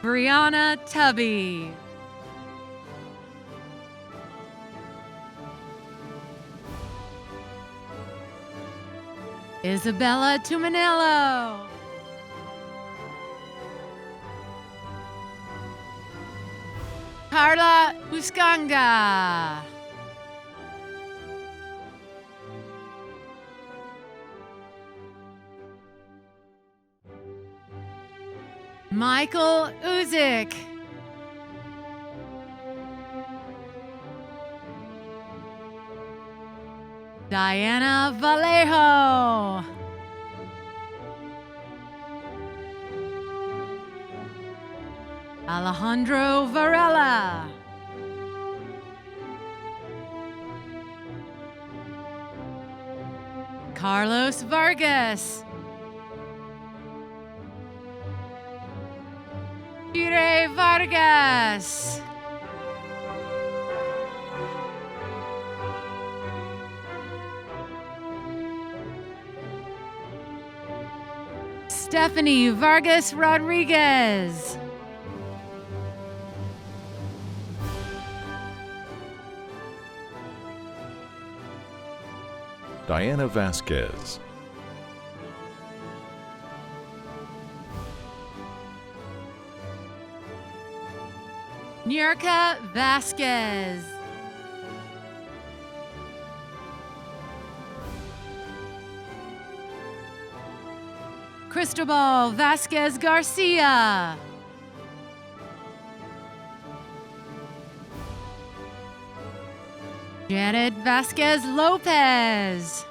Brianna Tubby. Isabella Tumanello. Carla Uscanga. Michael Uzik. Diana Vallejo. Alejandro Varela. Carlos Vargas. Ire Vargas. Stephanie Vargas Rodriguez. Diana Vasquez. Nurka Vasquez. Cristobal Vasquez Garcia. Janet Vasquez Lopez.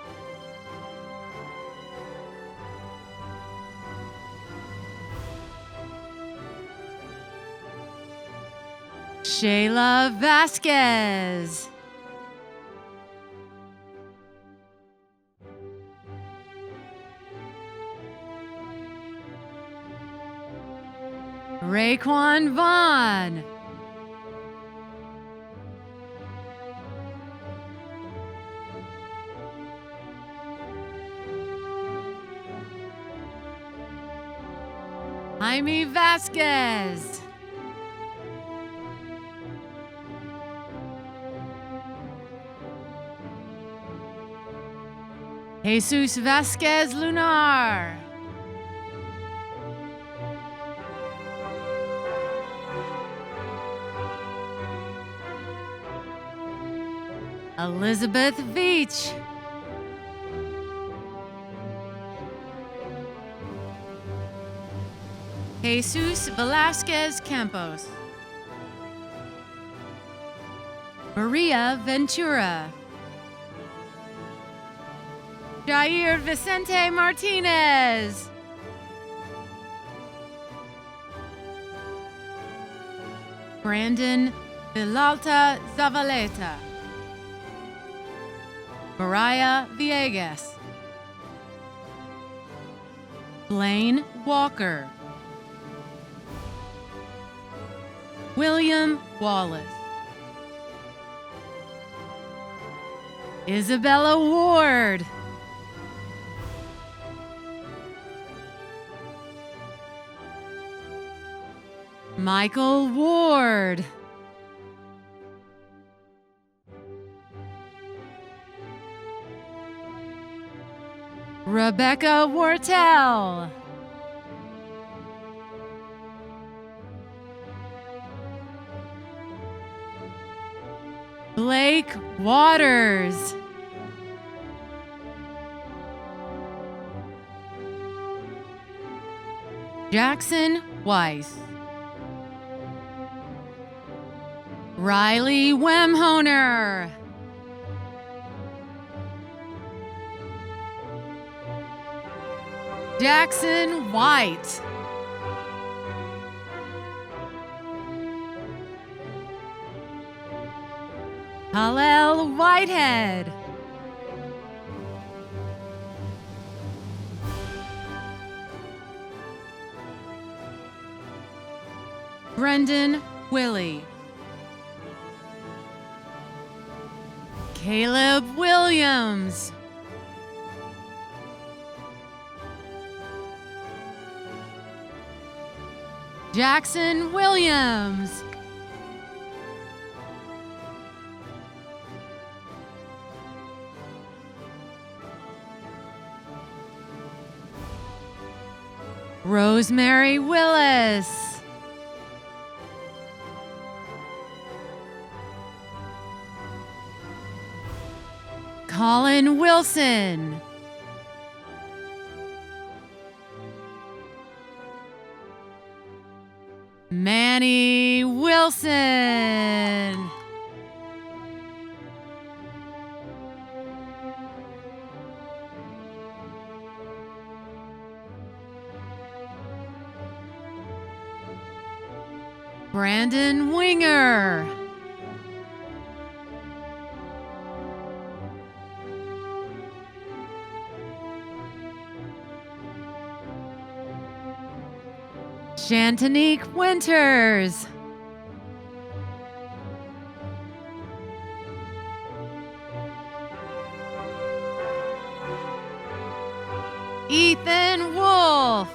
Shayla Vasquez. Raekwon Vaughn. Jaime Vasquez. Jesus Vasquez Lunar. Elizabeth Veach. Jesus Velasquez Campos. Maria Ventura. Jair Vicente Martinez. Brandon Vilalta Zavaleta. Mariah Villegas. Blaine Walker. William Wallace. Isabella Ward. Michael Ward. Rebecca Wortel. Blake Waters. Jackson Weiss. Riley Wemhoner. Jackson White. Hallel Whitehead. Brendan Willie. Caleb Williams. Jackson Williams. Rosemary Willis. Colin Wilson. Manny Wilson. Brandon Winger. Shantanique Winters. Ethan Wolf.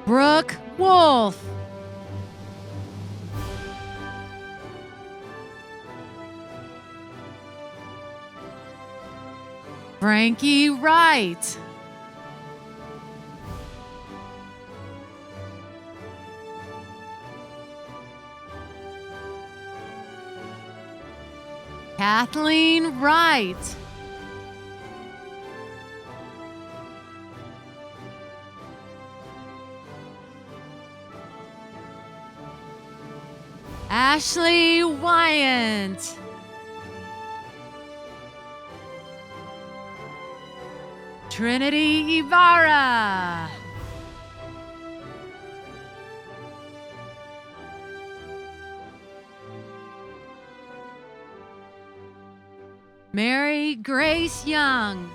Brooke Wolf. Frankie Wright. Kathleen Wright. Ashley Wyant. Trinity Ibarra. Mary Grace Young.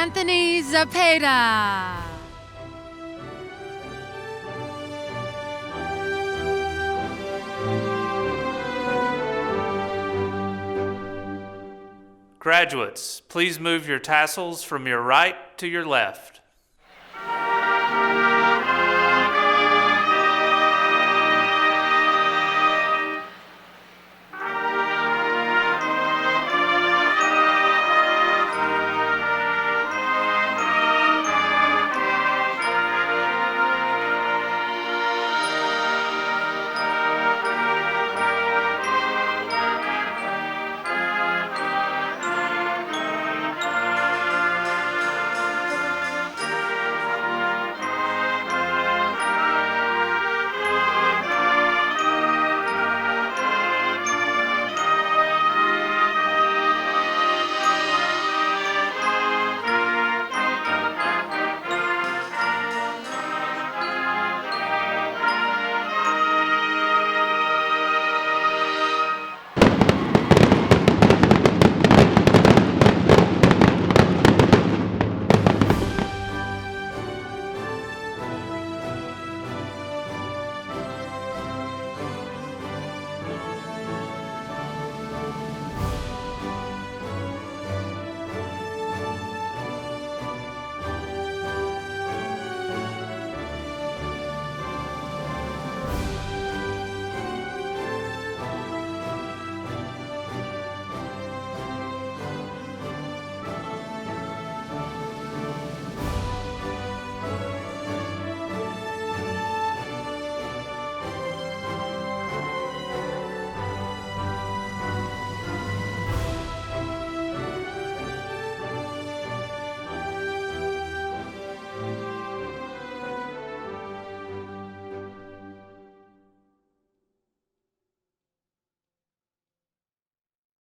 Anthony Zapata. Graduates, please move your tassels from your right to your left.